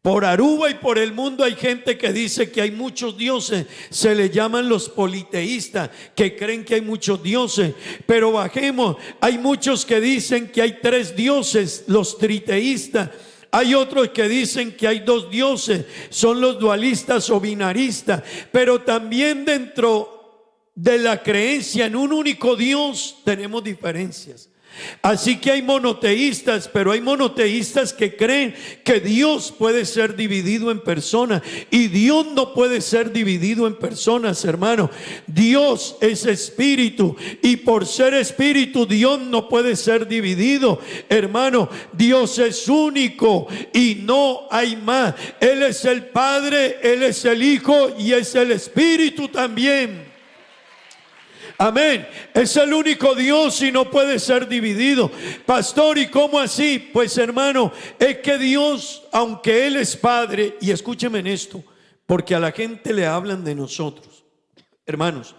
Por Aruba y por el mundo hay gente que dice que hay muchos dioses. Se le llaman los politeístas, que creen que hay muchos dioses. Pero bajemos, hay muchos que dicen que hay 3 dioses, los triteístas. Hay otros que dicen que hay 2 dioses, son los dualistas o binaristas. Pero también dentro de la creencia en un único Dios tenemos diferencias. Así que hay monoteístas, pero hay monoteístas que creen que Dios puede ser dividido en personas, y Dios no puede ser dividido en personas, hermano. Dios es espíritu, y por ser espíritu Dios no puede ser dividido, hermano. Dios es único y no hay más. Él es el Padre, Él es el Hijo y es el Espíritu también. Amén. Es el único Dios y no puede ser dividido. Pastor, ¿y cómo así? Pues, hermano, es que Dios, aunque Él es Padre, y escúcheme en esto, porque a la gente le hablan de nosotros, hermanos,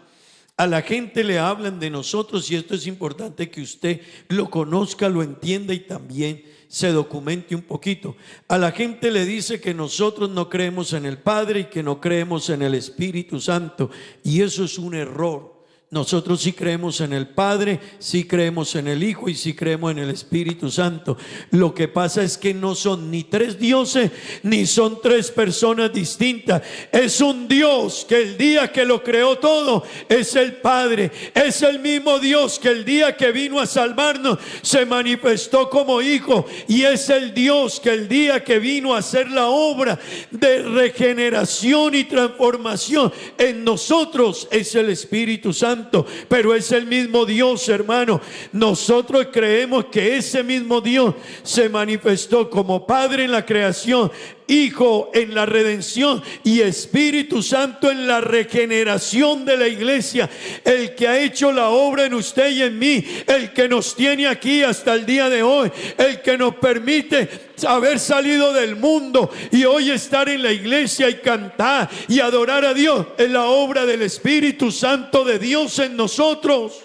a la gente le hablan de nosotros, y esto es importante que usted lo conozca, lo entienda y también se documente un poquito. A la gente le dice que nosotros no creemos en el Padre y que no creemos en el Espíritu Santo, y eso es un error. Nosotros sí creemos en el Padre, sí creemos en el Hijo y sí creemos en el Espíritu Santo. Lo que pasa es que no son ni 3 dioses, ni son 3 personas distintas. Es un Dios que el día que lo creó todo es el Padre. Es el mismo Dios que el día que vino a salvarnos se manifestó como Hijo, y es el Dios que el día que vino a hacer la obra de regeneración y transformación en nosotros es el Espíritu Santo. Pero es el mismo Dios, hermano. Nosotros creemos que ese mismo Dios se manifestó como Padre en la creación, Hijo en la redención y Espíritu Santo en la regeneración de la iglesia. El que ha hecho la obra en usted y en mí, el que nos tiene aquí hasta el día de hoy, el que nos permite haber salido del mundo y hoy estar en la iglesia y cantar y adorar a Dios, es la obra del Espíritu Santo de Dios en nosotros.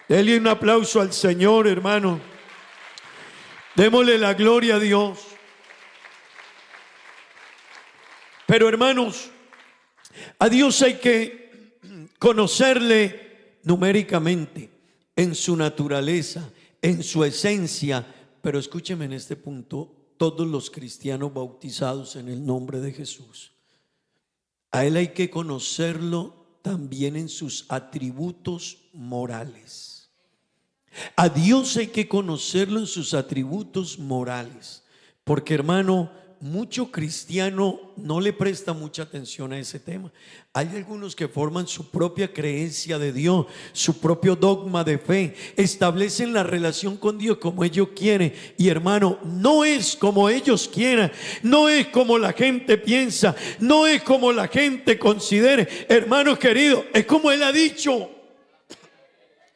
Denle un aplauso al Señor, hermano. Démosle la gloria a Dios. Pero, hermanos, a Dios hay que conocerle numéricamente, en su naturaleza, en su esencia. Pero escúcheme en este punto, todos los cristianos bautizados en el nombre de Jesús, a Él hay que conocerlo también en sus atributos morales. A Dios hay que conocerlo en sus atributos morales, porque, hermano, mucho cristiano no le presta mucha atención a ese tema. Hay algunos que forman su propia creencia de Dios, su propio dogma de fe, establecen la relación con Dios como ellos quieren, y, hermano, no es como ellos quieran, no es como la gente piensa, no es como la gente considere. Hermanos queridos, es como Él ha dicho.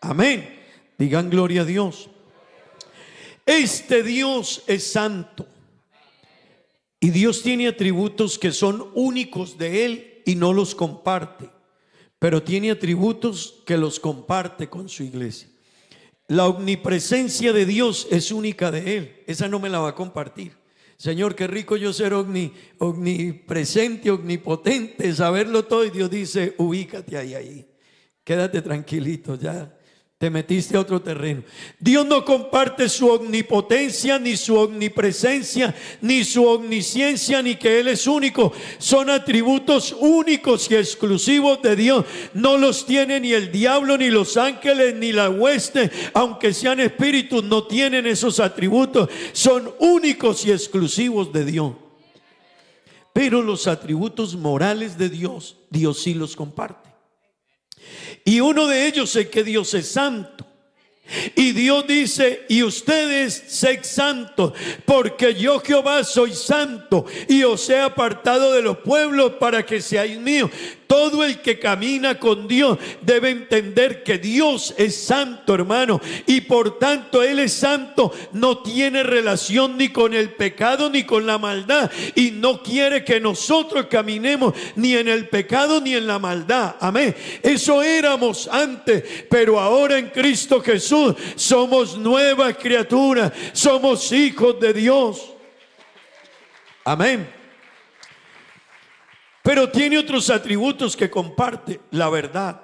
Amén. Digan gloria a Dios. Este Dios es santo. Y Dios tiene atributos que son únicos de Él y no los comparte, pero tiene atributos que los comparte con su iglesia. La omnipresencia de Dios es única de Él, esa no me la va a compartir. Señor, qué rico yo ser omnipresente, omnipotente, saberlo todo. Y Dios dice, ubícate ahí, quédate tranquilito, ya te metiste a otro terreno. Dios no comparte su omnipotencia, ni su omnipresencia, ni su omnisciencia, ni que Él es único. Son atributos únicos y exclusivos de Dios. No los tiene ni el diablo, ni los ángeles, ni la hueste. Aunque sean espíritus, no tienen esos atributos. Son únicos y exclusivos de Dios. Pero los atributos morales de Dios, Dios sí los comparte. Y uno de ellos es que Dios es santo. Y Dios dice, y ustedes sed santos, porque yo Jehová soy santo, y os he apartado de los pueblos para que seáis míos. Todo el que camina con Dios debe entender que Dios es santo, hermano, y por tanto Él es santo, no tiene relación ni con el pecado ni con la maldad, y no quiere que nosotros caminemos ni en el pecado ni en la maldad. Amén. Eso éramos antes, pero ahora en Cristo Jesús somos nuevas criaturas, somos hijos de Dios. Amén. Pero tiene otros atributos que comparte: la verdad.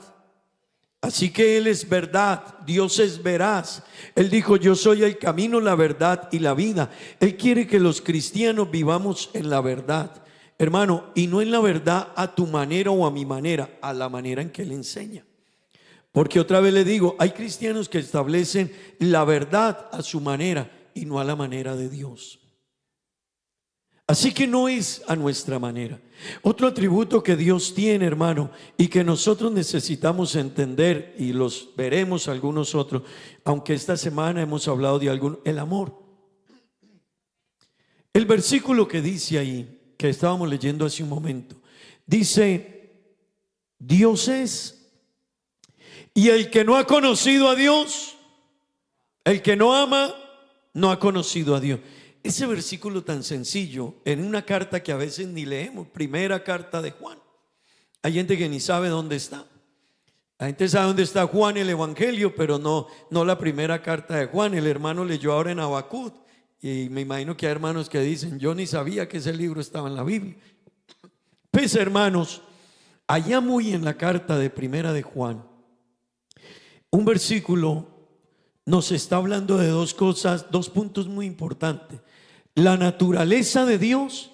Así que Él es verdad, Dios es veraz. Él dijo, yo soy el camino, la verdad y la vida. Él quiere que los cristianos vivamos en la verdad, hermano, y no en la verdad a tu manera o a mi manera, a la manera en que Él enseña. Porque otra vez le digo, hay cristianos que establecen la verdad a su manera y no a la manera de Dios. Así que no es a nuestra manera. Otro atributo que Dios tiene, hermano, y que nosotros necesitamos entender, y los veremos algunos otros, aunque esta semana hemos hablado de algún, el amor. El versículo que dice ahí, que estábamos leyendo hace un momento, dice, Dios es. Y el que no ha conocido a Dios, el que no ama, no ha conocido a Dios. Ese versículo tan sencillo, en una carta que a veces ni leemos, primera carta de Juan. Hay gente que ni sabe dónde está. La gente sabe dónde está Juan el Evangelio, pero no la primera carta de Juan. El hermano leyó ahora en Habacuc, y me imagino que hay hermanos que dicen, yo ni sabía que ese libro estaba en la Biblia. Pues hermanos, allá muy en la carta de primera de Juan, un versículo nos está hablando de dos cosas, dos puntos muy importantes: la naturaleza de Dios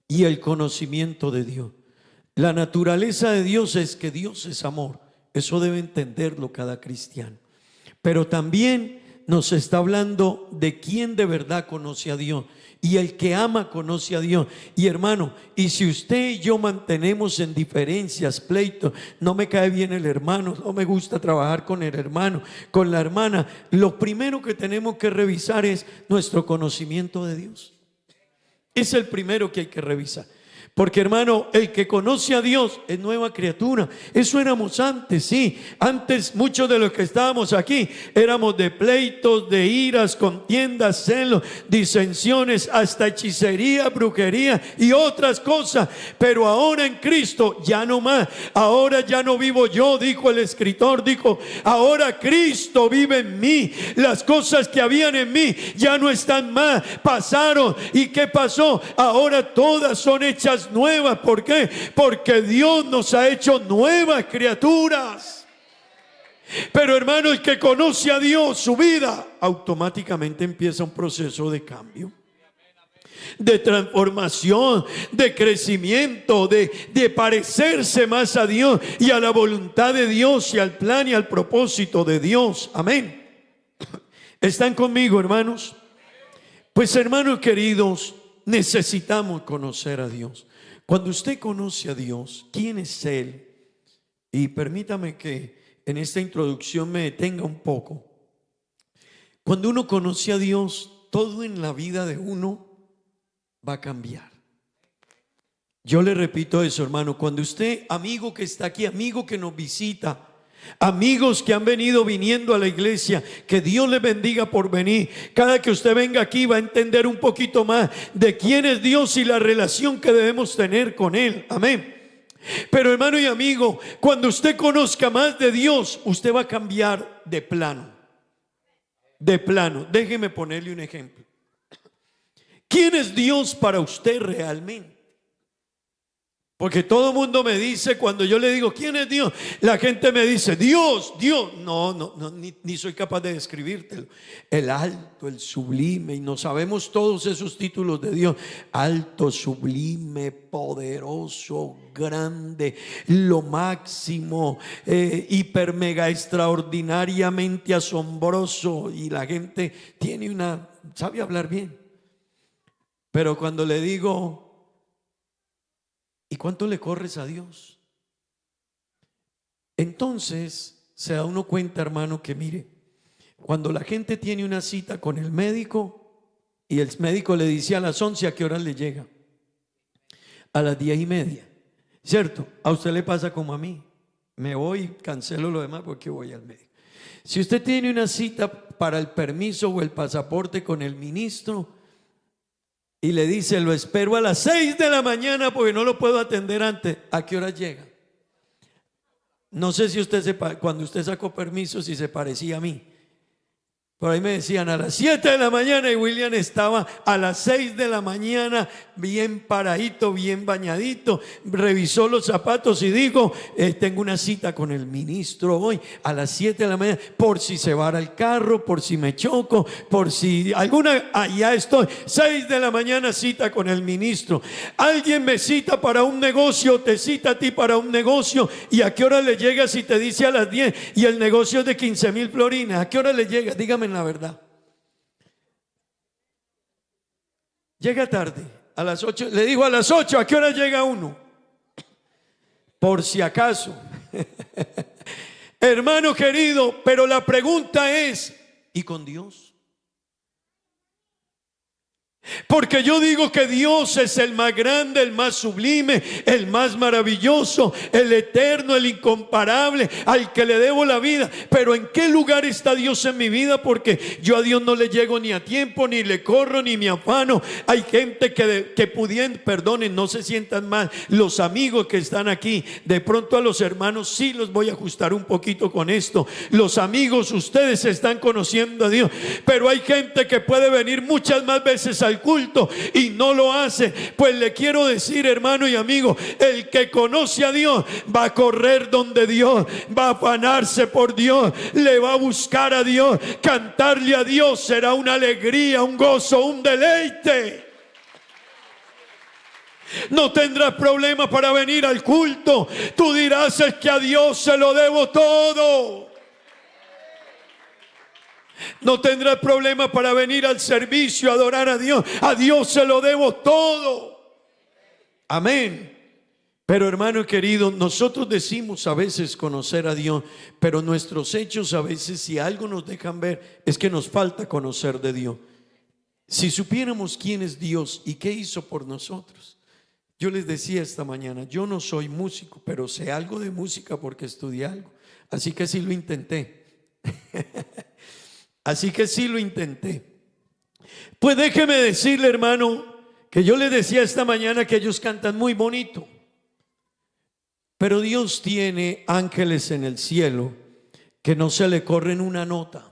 y el conocimiento de Dios. La naturaleza de Dios es que Dios es amor. Eso debe entenderlo cada cristiano. Pero también nos está hablando de quién de verdad conoce a Dios. Y el que ama conoce a Dios. Y hermano, y si usted y yo mantenemos en diferencias, pleitos, no me cae bien el hermano, no me gusta trabajar con el hermano, con la hermana, lo primero que tenemos que revisar es nuestro conocimiento de Dios. Es el primero que hay que revisar. Porque hermano, el que conoce a Dios es nueva criatura. Eso éramos antes, sí. Antes muchos de los que estábamos aquí éramos de pleitos, de iras, contiendas, celos, disensiones, hasta hechicería, brujería y otras cosas. Pero ahora en Cristo ya no más. Ahora ya no vivo yo, dijo el escritor, dijo, ahora Cristo vive en mí. Las cosas que habían en mí ya no están más, pasaron. ¿Y qué pasó? Ahora todas son hechas nuevas. ¿Por qué? Porque Dios nos ha hecho nuevas criaturas. Pero hermano, el que conoce a Dios, su vida automáticamente empieza un proceso de cambio, de transformación, de crecimiento, de parecerse más a Dios y a la voluntad de Dios y al plan y al propósito de Dios. Amén. ¿Están conmigo, hermanos? Pues hermanos queridos, necesitamos conocer a Dios. Cuando usted conoce a Dios, ¿quién es Él? Y permítame que en esta introducción me detenga un poco. Cuando uno conoce a Dios, todo en la vida de uno va a cambiar. Yo le repito eso, hermano. Cuando usted, amigo que está aquí, amigo que nos visita, Amigos que han viniendo a la iglesia, que Dios les bendiga por venir. Cada que usted venga aquí va a entender un poquito más de quién es Dios y la relación que debemos tener con Él. Amén. Pero hermano y amigo, cuando usted conozca más de Dios, usted va a cambiar de plano. De plano. Déjeme ponerle un ejemplo. ¿Quién es Dios para usted realmente? Porque todo el mundo me dice, cuando yo le digo ¿quién es Dios? La gente me dice Dios, Dios. No, ni soy capaz de describírtelo. El alto, el sublime, y no sabemos todos esos títulos de Dios. Alto, sublime, poderoso, grande, lo máximo, hiper mega extraordinariamente asombroso. Y la gente sabe hablar bien. Pero cuando le digo, ¿y cuánto le corres a Dios? Entonces se da uno cuenta, hermano, que mire, cuando la gente tiene una cita con el médico y el médico le dice a las 11, ¿a qué hora le llega? A las 10:30, ¿cierto? A usted le pasa como a mí. Me voy, cancelo lo demás porque voy al médico. Si usted tiene una cita para el permiso o el pasaporte con el ministro y le dice, lo espero a las 6 de la mañana porque no lo puedo atender antes, ¿a qué hora llega? No sé si cuando usted sacó permiso, si se parecía a mí. Por ahí me decían a las 7 de la mañana y William estaba a las 6 de la mañana bien paradito, bien bañadito, revisó los zapatos y dijo, tengo una cita con el ministro hoy a las 7 de la mañana, por si se vara el carro, por si me choco, por si ya estoy, 6 de la mañana cita con el ministro. Alguien me cita para un negocio, te cita a ti para un negocio, ¿y a qué hora le llega si te dice a las 10 y el negocio es de 15,000 florines? ¿A qué hora le llega? Dígame la verdad. Llega tarde, a las 8, le digo a las 8, ¿a qué hora llega uno? Por si acaso. Hermano querido, pero la pregunta es, ¿y con Dios? Porque yo digo que Dios es el más grande, el más sublime, el más maravilloso, el eterno, el incomparable, al que le debo la vida. Pero ¿en qué lugar está Dios en mi vida? Porque yo a Dios no le llego ni a tiempo, ni le corro, ni me afano. Hay gente que pudiendo, perdonen, no se sientan mal, los amigos que están aquí, de pronto a los hermanos sí los voy a ajustar un poquito con esto. Los amigos, ustedes están conociendo a Dios, pero hay gente que puede venir muchas más veces al culto y no lo hace. Pues le quiero decir, hermano y amigo, el que conoce a Dios va a correr donde Dios, va a afanarse por Dios, le va a buscar a Dios, cantarle a Dios será una alegría, un gozo, un deleite. No tendrás problema para venir al culto. Tú dirás, es que a Dios se lo debo todo. No tendrás problema para venir al servicio, a adorar a Dios. A Dios se lo debo todo. Amén. Pero hermano querido, nosotros decimos a veces conocer a Dios, pero nuestros hechos a veces, si algo nos dejan ver, es que nos falta conocer de Dios. Si supiéramos quién es Dios y qué hizo por nosotros. Yo les decía esta mañana, yo no soy músico, pero sé algo de música porque estudié algo. Así que sí lo intenté. Así que sí lo intenté. Pues déjeme decirle, hermano, que yo le decía esta mañana que ellos cantan muy bonito. Pero Dios tiene ángeles en el cielo que no se le corren una nota.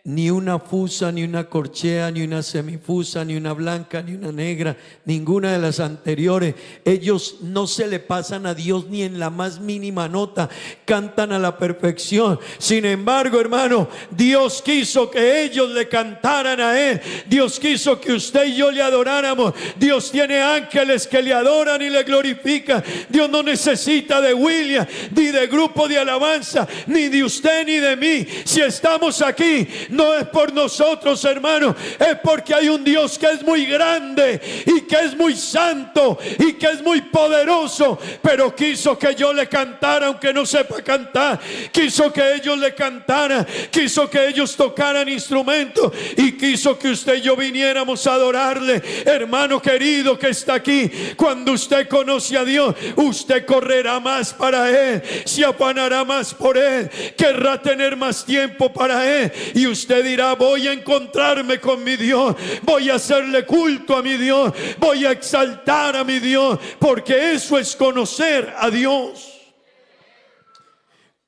Ni una fusa, ni una corchea, ni una semifusa, ni una blanca, ni una negra, ninguna de las anteriores. Ellos no se le pasan a Dios ni en la más mínima nota, cantan a la perfección. Sin embargo, hermano, Dios quiso que ellos le cantaran a Él. Dios quiso que usted y yo le adoráramos. Dios tiene ángeles que le adoran y le glorifican. Dios no necesita de William, ni de grupo de alabanza, ni de usted ni de mí. Si estamos aquí, no es por nosotros, hermano, es porque hay un Dios que es muy grande y que es muy santo y que es muy poderoso, pero quiso que yo le cantara aunque no sepa cantar, quiso que ellos le cantaran, quiso que ellos tocaran instrumentos y quiso que usted y yo viniéramos a adorarle. Hermano querido que está aquí, cuando usted conoce a Dios, usted correrá más para Él, se afanará más por Él, querrá tener más tiempo para Él, y usted dirá: voy a encontrarme con mi Dios, voy a hacerle culto a mi Dios, voy a exaltar a mi Dios, porque eso es conocer a Dios.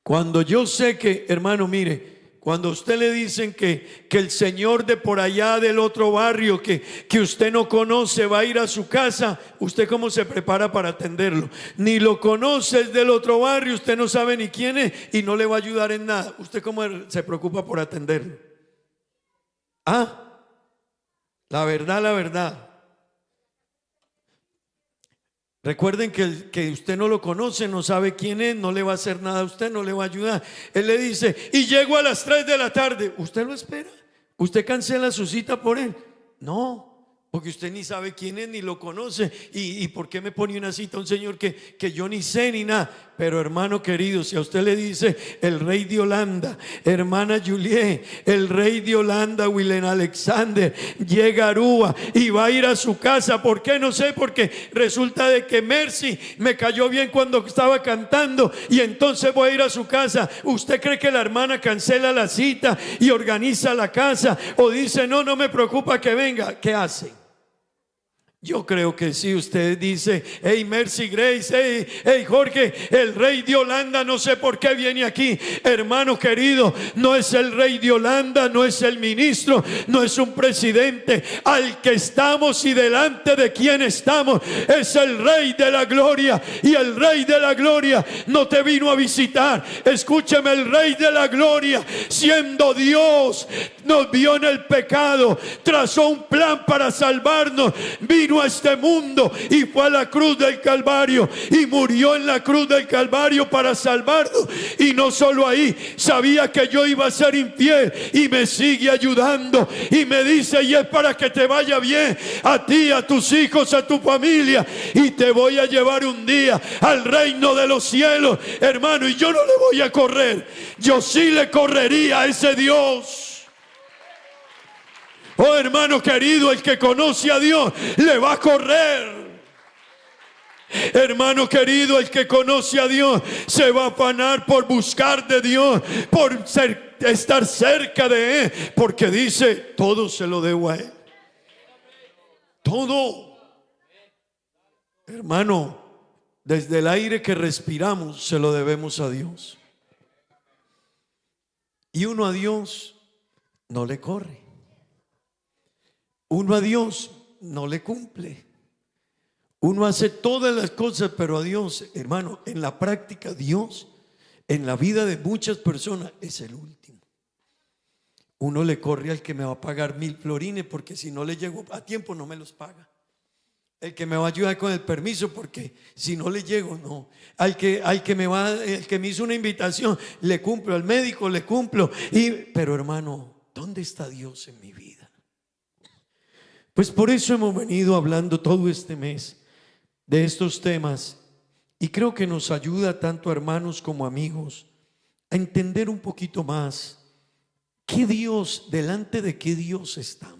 Cuando yo sé que, hermano, mire, cuando a usted le dicen que el señor de por allá del otro barrio que usted no conoce va a ir a su casa, ¿usted cómo se prepara para atenderlo? Ni lo conoce, es del otro barrio, usted no sabe ni quién es y no le va a ayudar en nada. ¿Usted cómo se preocupa por atenderlo? La verdad. Recuerden que usted no lo conoce, no sabe quién es, no le va a hacer nada a usted, no le va a ayudar. Él le dice: y llego a las 3 de la tarde. ¿Usted lo espera? ¿Usted cancela su cita por él? No, porque usted ni sabe quién es, ni lo conoce. ¿Y por qué me pone una cita a un señor que yo ni sé ni nada? Pero hermano querido, si a usted le dice el rey de Holanda, hermana Juliet, el rey de Holanda, Willem Alexander, llega a Aruba y va a ir a su casa, ¿por qué? No sé, porque resulta de que Mercy me cayó bien cuando estaba cantando y entonces voy a ir a su casa. ¿Usted cree que la hermana cancela la cita y organiza la casa? ¿O dice: no me preocupa que venga? ¿Qué hace? Yo creo que sí. Usted dice: hey Mercy Grace, hey Jorge, el rey de Holanda no sé por qué viene aquí. Hermano querido, no es el rey de Holanda, no es el ministro, no es un presidente. Al que estamos y delante de quien estamos es el rey de la gloria. Y el rey de la gloria no te vino a visitar. Escúcheme, el rey de la gloria, siendo Dios, nos vio en el pecado, trazó un plan para salvarnos, vino a este mundo y fue a la cruz del Calvario y murió en la cruz del Calvario para salvarnos. Y no solo ahí, sabía que yo iba a ser infiel y me sigue ayudando y me dice: y es para que te vaya bien a ti, a tus hijos, a tu familia, y te voy a llevar un día al reino de los cielos, hermano. Y yo no le voy a correr, yo sí le correría a ese Dios. Oh hermano querido, el que conoce a Dios le va a correr. Hermano querido, el que conoce a Dios se va a afanar por buscar de Dios, por estar cerca de Él, porque dice: todo se lo debo a Él. Todo. Hermano, desde el aire que respiramos se lo debemos a Dios. Y uno a Dios no le corre. Uno a Dios no le cumple. Uno hace todas las cosas, pero a Dios, hermano, en la práctica, Dios, en la vida de muchas personas, es el último. Uno le corre al que me va a pagar 1000 florines, porque si no le llego a tiempo no me los paga. El que me va a ayudar con el permiso, porque si no le llego, no. El que me hizo una invitación, le cumplo. Al médico le cumplo. Pero hermano, ¿dónde está Dios en mi vida? Pues por eso hemos venido hablando todo este mes de estos temas, y creo que nos ayuda tanto a hermanos como amigos a entender un poquito más qué Dios, delante de qué Dios estamos.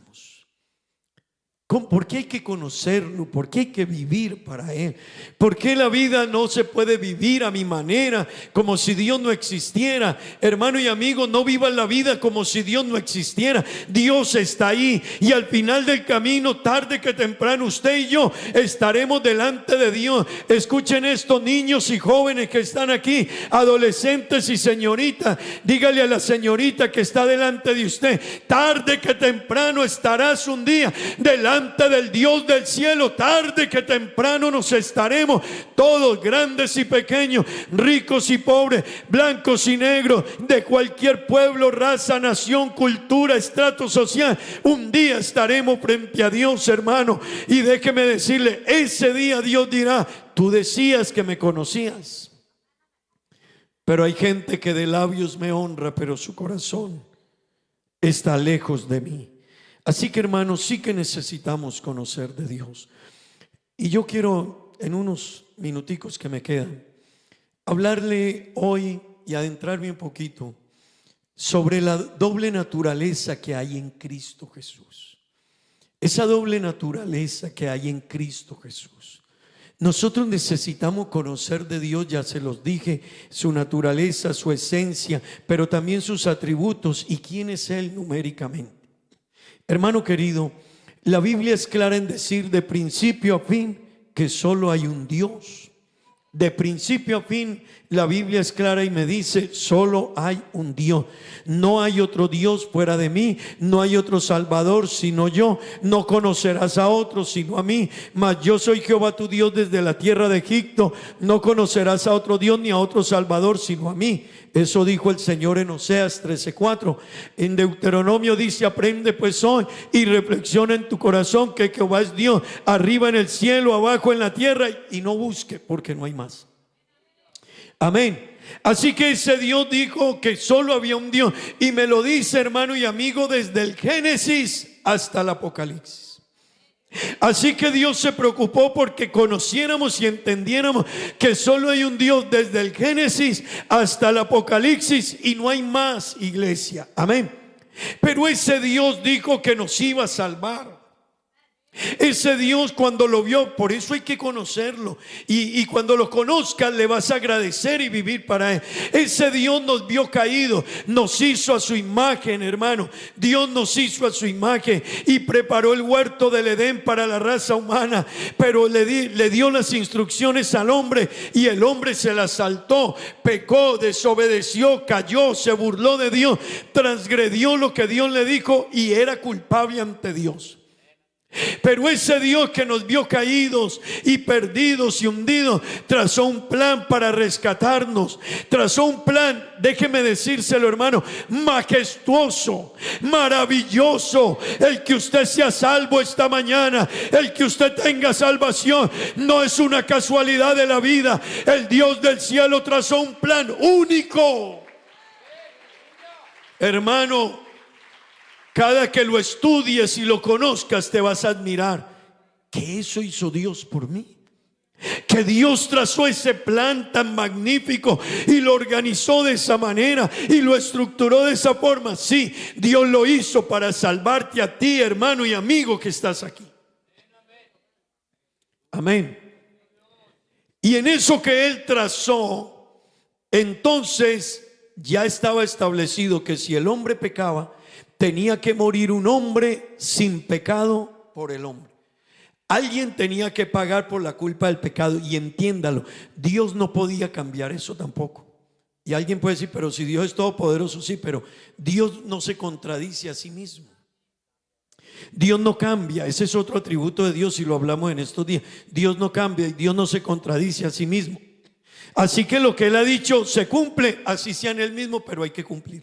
¿Por qué hay que conocerlo? ¿Por qué hay que vivir para Él? ¿Por qué la vida no se puede vivir a mi manera, como si Dios no existiera? Hermano y amigo, no vivan la vida como si Dios no existiera. Dios está ahí, y al final del camino, tarde que temprano, usted y yo estaremos delante de Dios. Escuchen esto, niños y jóvenes que están aquí, adolescentes y señoritas. Dígale a la señorita que está delante de usted: tarde que temprano estarás un día delante del Dios del cielo. Tarde que temprano nos estaremos, todos, grandes y pequeños, ricos y pobres, blancos y negros, de cualquier pueblo, raza, nación, cultura, estrato social. Un día estaremos frente a Dios, hermano, y déjeme decirle, ese día Dios dirá: tú decías que me conocías, pero hay gente que de labios me honra, pero su corazón está lejos de mí. Así que, hermanos, sí que necesitamos conocer de Dios. Y yo quiero, en unos minuticos que me quedan, hablarle hoy y adentrarme un poquito sobre la doble naturaleza que hay en Cristo Jesús. Esa doble naturaleza que hay en Cristo Jesús. Nosotros necesitamos conocer de Dios, ya se los dije, su naturaleza, su esencia, pero también sus atributos y quién es Él numéricamente. Hermano querido, la Biblia es clara en decir de principio a fin que solo hay un Dios. De principio a fin, la Biblia es clara y me dice, solo hay un Dios. No hay otro Dios fuera de mí, no hay otro Salvador sino yo. No conocerás a otro sino a mí, mas yo soy Jehová tu Dios desde la tierra de Egipto. No conocerás a otro Dios ni a otro Salvador sino a mí. Eso dijo el Señor en Oseas 13:4. En Deuteronomio dice, aprende pues hoy y reflexiona en tu corazón que Jehová es Dios, arriba en el cielo, abajo en la tierra, y no busque porque no hay más. Amén. Así que ese Dios dijo que solo había un Dios, y me lo dice, hermano y amigo, desde el Génesis hasta el Apocalipsis. Así que Dios se preocupó porque conociéramos y entendiéramos que solo hay un Dios desde el Génesis hasta el Apocalipsis, y no hay más, iglesia. Amén. Pero ese Dios dijo que nos iba a salvar. Ese Dios, cuando lo vio, por eso hay que conocerlo, y cuando lo conozcas le vas a agradecer y vivir para Él. Ese Dios nos vio caídos, nos hizo a su imagen, hermano. Dios nos hizo a su imagen y preparó el huerto del Edén para la raza humana, pero le dio las instrucciones al hombre y el hombre se las saltó, pecó, desobedeció, cayó, se burló de Dios, transgredió lo que Dios le dijo y era culpable ante Dios. Pero ese Dios que nos vio caídos y perdidos y hundidos trazó un plan para rescatarnos. Trazó un plan, déjeme decírselo, hermano, majestuoso, maravilloso. El que usted sea salvo esta mañana, el que usted tenga salvación, no es una casualidad de la vida. El Dios del cielo trazó un plan único. Hermano, cada que lo estudies y lo conozcas te vas a admirar que eso hizo Dios por mí, que Dios trazó ese plan tan magnífico y lo organizó de esa manera y lo estructuró de esa forma. Sí, Dios lo hizo para salvarte a ti, hermano y amigo que estás aquí. Amén. Y en eso que Él trazó, entonces ya estaba establecido que si el hombre pecaba, tenía que morir un hombre sin pecado por el hombre. Alguien tenía que pagar por la culpa del pecado, y entiéndalo, Dios no podía cambiar eso tampoco. Y alguien puede decir, pero si Dios es todopoderoso, sí, pero Dios no se contradice a sí mismo. Dios no cambia, ese es otro atributo de Dios y lo hablamos en estos días. Dios no cambia y Dios no se contradice a sí mismo. Así que lo que Él ha dicho se cumple, así sea en Él mismo, pero hay que cumplir.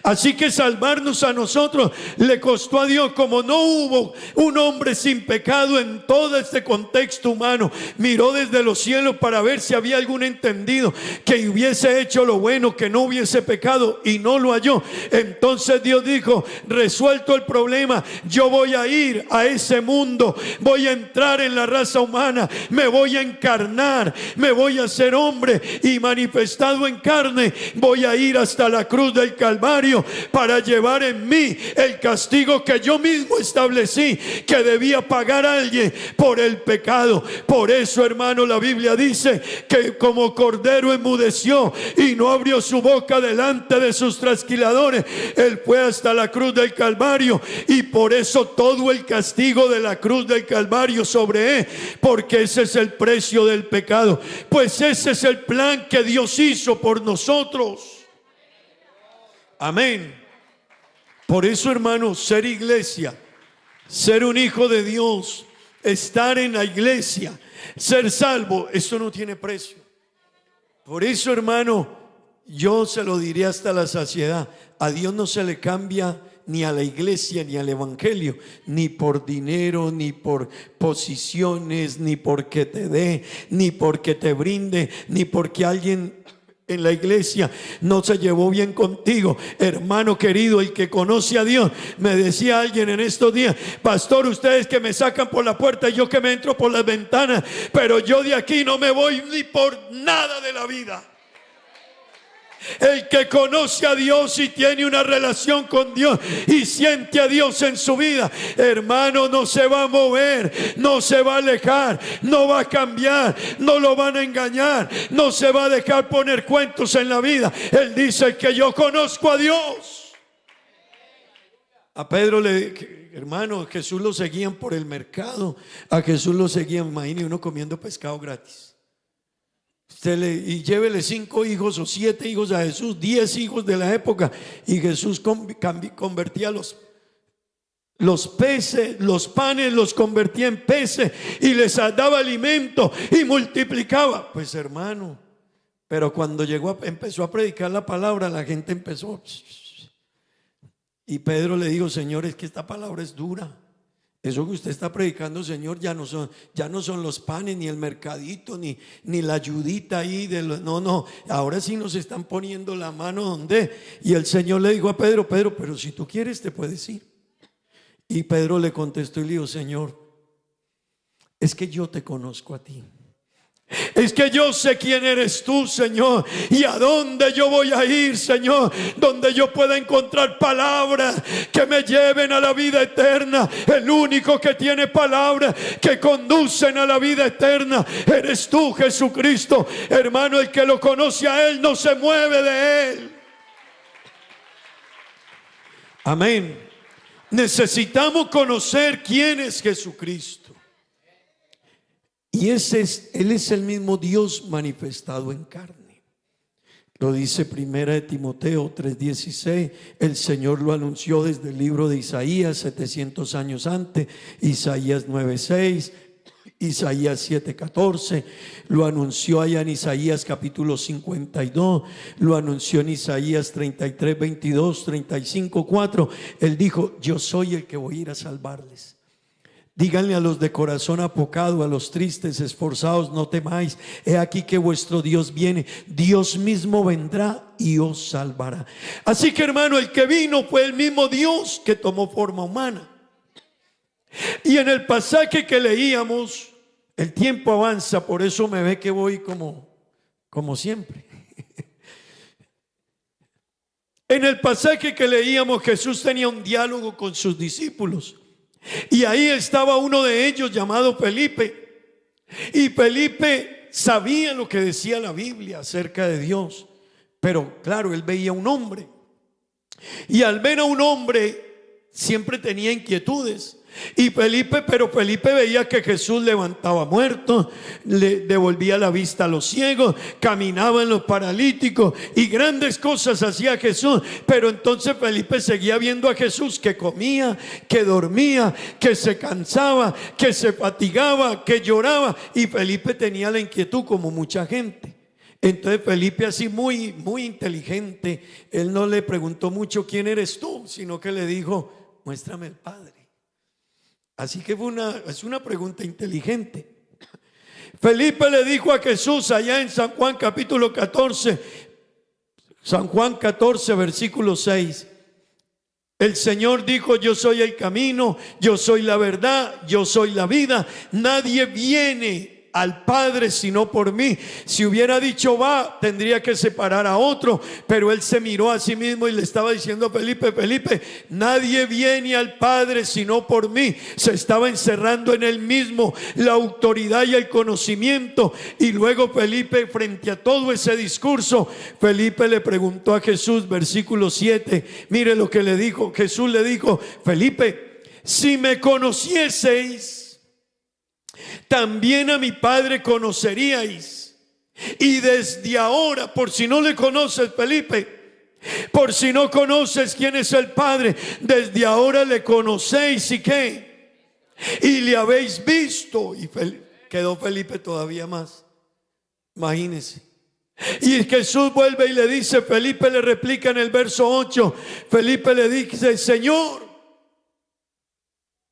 Así que salvarnos a nosotros le costó a Dios. Como no hubo un hombre sin pecado en todo este contexto humano, miró desde los cielos para ver si había algún entendido que hubiese hecho lo bueno, que no hubiese pecado, y no lo halló. Entonces Dios dijo, resuelto el problema, yo voy a ir a ese mundo, voy a entrar en la raza humana, me voy a encarnar, me voy a hacer hombre, y manifestado en carne voy a ir hasta la cruz del Calvario para llevar en mí el castigo que yo mismo establecí que debía pagar a alguien por el pecado. Por eso, hermano, la Biblia dice que como cordero enmudeció y no abrió su boca delante de sus trasquiladores, Él fue hasta la cruz del Calvario, y por eso todo el castigo de la cruz del Calvario sobre Él, porque ese es el precio del pecado. Pues ese es el plan que Dios hizo por nosotros. Amén. Por eso, hermanos, ser iglesia, ser un hijo de Dios, estar en la iglesia, ser salvo, eso no tiene precio. Por eso, hermano, yo se lo diré hasta la saciedad: a Dios no se le cambia ni a la iglesia ni al evangelio, ni por dinero, ni por posiciones, ni porque te dé, ni porque te brinde, ni porque alguien en la iglesia no se llevó bien contigo. Hermano querido, el que conoce a Dios, me decía alguien en estos días: pastor, ustedes que me sacan por la puerta y yo que me entro por las ventanas, pero yo de aquí no me voy ni por nada de la vida. El que conoce a Dios y tiene una relación con Dios y siente a Dios en su vida, hermano, no se va a mover, no se va a alejar, no va a cambiar, no lo van a engañar, no se va a dejar poner cuentos en la vida. Él dice que yo conozco a Dios. A Pedro hermano, Jesús lo seguían por el mercado, a Jesús lo seguían, imagínese uno comiendo pescado gratis. Y llévele 5 hijos o 7 hijos a Jesús, 10 hijos de la época, y Jesús convertía los peces, los panes los convertía en peces y les daba alimento y multiplicaba. Pues hermano, pero cuando empezó a predicar la palabra, la gente empezó. Y Pedro le dijo: Señor, es que esta palabra es dura. Eso que usted está predicando, Señor, ya no son los panes, ni el mercadito, ni la ayudita ahí no, ahora sí nos están poniendo la mano donde. Y el Señor le dijo a Pedro: Pedro, pero si tú quieres te puedes ir. Y Pedro le contestó y le dijo: Señor, es que yo te conozco a ti. Es que yo sé quién eres tú, Señor, y a dónde yo voy a ir, Señor, donde yo pueda encontrar palabras que me lleven a la vida eterna. El único que tiene palabras que conducen a la vida eterna eres tú, Jesucristo. Hermano, el que lo conoce a Él no se mueve de Él. Amén. Necesitamos conocer quién es Jesucristo. Y Él es el mismo Dios manifestado en carne. Lo dice 1 Timoteo 3:16. El Señor lo anunció desde el libro de Isaías 700 años antes. Isaías 9:6, Isaías 7:14. Lo anunció allá en Isaías capítulo 52. Lo anunció en Isaías 33:22, 35:4. Él dijo: yo soy el que voy a ir a salvarles. Díganle a los de corazón apocado, a los tristes, esforzados: no temáis, he aquí que vuestro Dios viene, Dios mismo vendrá y os salvará. Así que, hermano, el que vino fue el mismo Dios que tomó forma humana. Y en el pasaje que leíamos, el tiempo avanza, por eso me ve que voy como siempre. En el pasaje que leíamos, Jesús tenía un diálogo con sus discípulos. Y ahí estaba uno de ellos llamado Felipe. Y Felipe sabía lo que decía la Biblia acerca de Dios. Pero claro, él veía un hombre. Y al ver a un hombre siempre tenía inquietudes. Pero Felipe veía que Jesús levantaba muertos, le devolvía la vista a los ciegos, caminaba en los paralíticos y grandes cosas hacía Jesús. Pero entonces Felipe seguía viendo a Jesús que comía, que dormía, que se cansaba, que se fatigaba, que lloraba. Y Felipe tenía la inquietud como mucha gente. Entonces Felipe, así muy inteligente, él no le preguntó mucho: ¿quién eres tú?, sino que le dijo: muéstrame el Padre. Así que es una pregunta inteligente. Felipe le dijo a Jesús allá en San Juan capítulo 14, San Juan 14 versículo 6. El Señor dijo: yo soy el camino, yo soy la verdad, yo soy la vida. Nadie viene al Padre sino por mí. Si hubiera dicho va, tendría que separar a otro, pero él se miró a sí mismo y le estaba diciendo a Felipe: Felipe, nadie viene al Padre sino por mí. Se estaba encerrando en él mismo la autoridad y el conocimiento. Y luego Felipe, frente a todo ese discurso, Felipe le preguntó a Jesús, versículo 7, mire lo que le dijo. Jesús le dijo: Felipe, si me conocieseis, también a mi Padre conoceríais. Y desde ahora, por si no le conoces, Felipe, por si no conoces quién es el Padre, desde ahora le conocéis. ¿Y qué? Y le habéis visto. Y quedó Felipe todavía más. Imagínense. Y Jesús vuelve y le dice, Felipe le replica en el verso 8, Felipe le dice: Señor,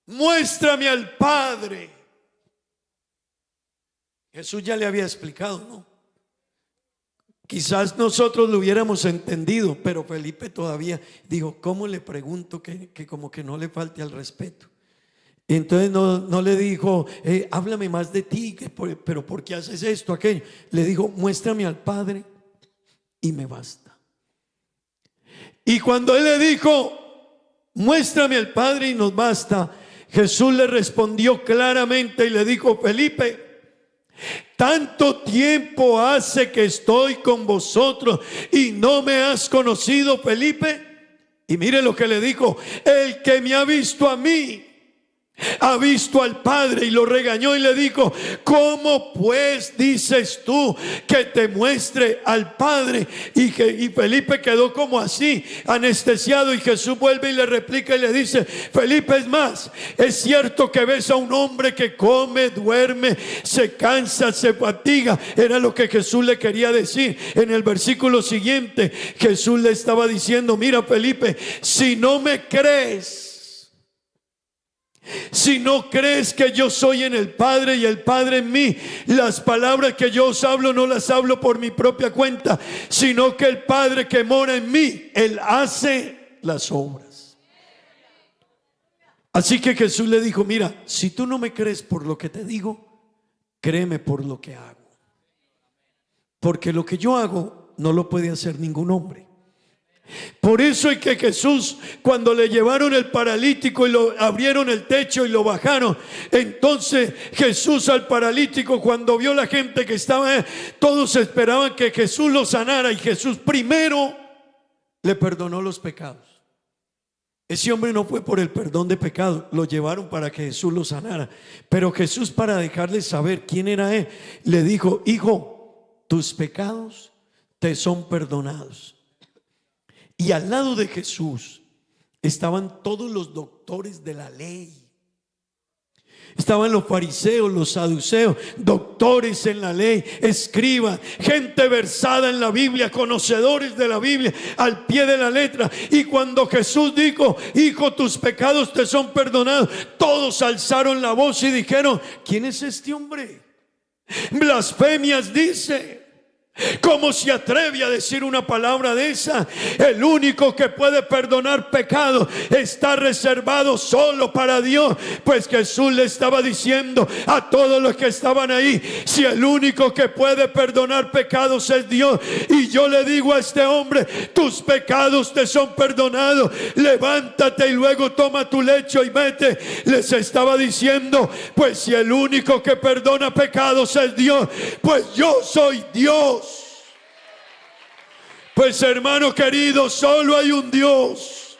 muéstrame al Padre. Jesús ya le había explicado, ¿no? Quizás nosotros lo hubiéramos entendido, pero Felipe todavía dijo, ¿cómo le pregunto que como que no le falte al respeto? Y entonces no le dijo, háblame más de ti, pero ¿por qué haces esto, aquello? Le dijo, muéstrame al Padre y me basta. Y cuando él le dijo, muéstrame al Padre y nos basta, Jesús le respondió claramente y le dijo, Felipe, tanto tiempo hace que estoy con vosotros y no me has conocido, Felipe. Y mire lo que le dijo, el que me ha visto a mí ha visto al Padre. Y lo regañó y le dijo, ¿cómo pues dices tú que te muestre al Padre? Y Felipe quedó como así, anestesiado. Y Jesús vuelve y le replica y le dice, Felipe, es más, es cierto que ves a un hombre que come, duerme, se cansa, se fatiga. Era lo que Jesús le quería decir. En el versículo siguiente Jesús le estaba diciendo, mira, Felipe, si no me crees, si no crees que yo soy en el Padre y el Padre en mí, las palabras que yo os hablo no las hablo por mi propia cuenta, sino que el Padre que mora en mí, Él hace las obras. Así que Jesús le dijo, mira, si tú no me crees por lo que te digo, créeme por lo que hago. Porque lo que yo hago no lo puede hacer ningún hombre. Por eso es que Jesús, cuando le llevaron el paralítico y lo abrieron el techo y lo bajaron, entonces Jesús al paralítico, cuando vio la gente que estaba, todos esperaban que Jesús lo sanara, y Jesús primero le perdonó los pecados. Ese hombre no fue por el perdón de pecados, lo llevaron para que Jesús lo sanara. Pero Jesús, para dejarle saber quién era él, le dijo, hijo, tus pecados te son perdonados. Y al lado de Jesús estaban todos los doctores de la ley. Estaban los fariseos, los saduceos, doctores en la ley, escribas, gente versada en la Biblia, conocedores de la Biblia, al pie de la letra. Y cuando Jesús dijo, hijo, tus pecados te son perdonados, todos alzaron la voz y dijeron, ¿quién es este hombre? Blasfemias dice. ¿Cómo se atreve a decir una palabra de esa? El único que puede perdonar pecados está reservado solo para Dios. Pues Jesús le estaba diciendo a todos los que estaban ahí, si el único que puede perdonar pecados es Dios, y yo le digo a este hombre, tus pecados te son perdonados, levántate y luego toma tu lecho y vete. Les estaba diciendo, pues si el único que perdona pecados es Dios, pues yo soy Dios. Pues hermano querido, solo hay un Dios.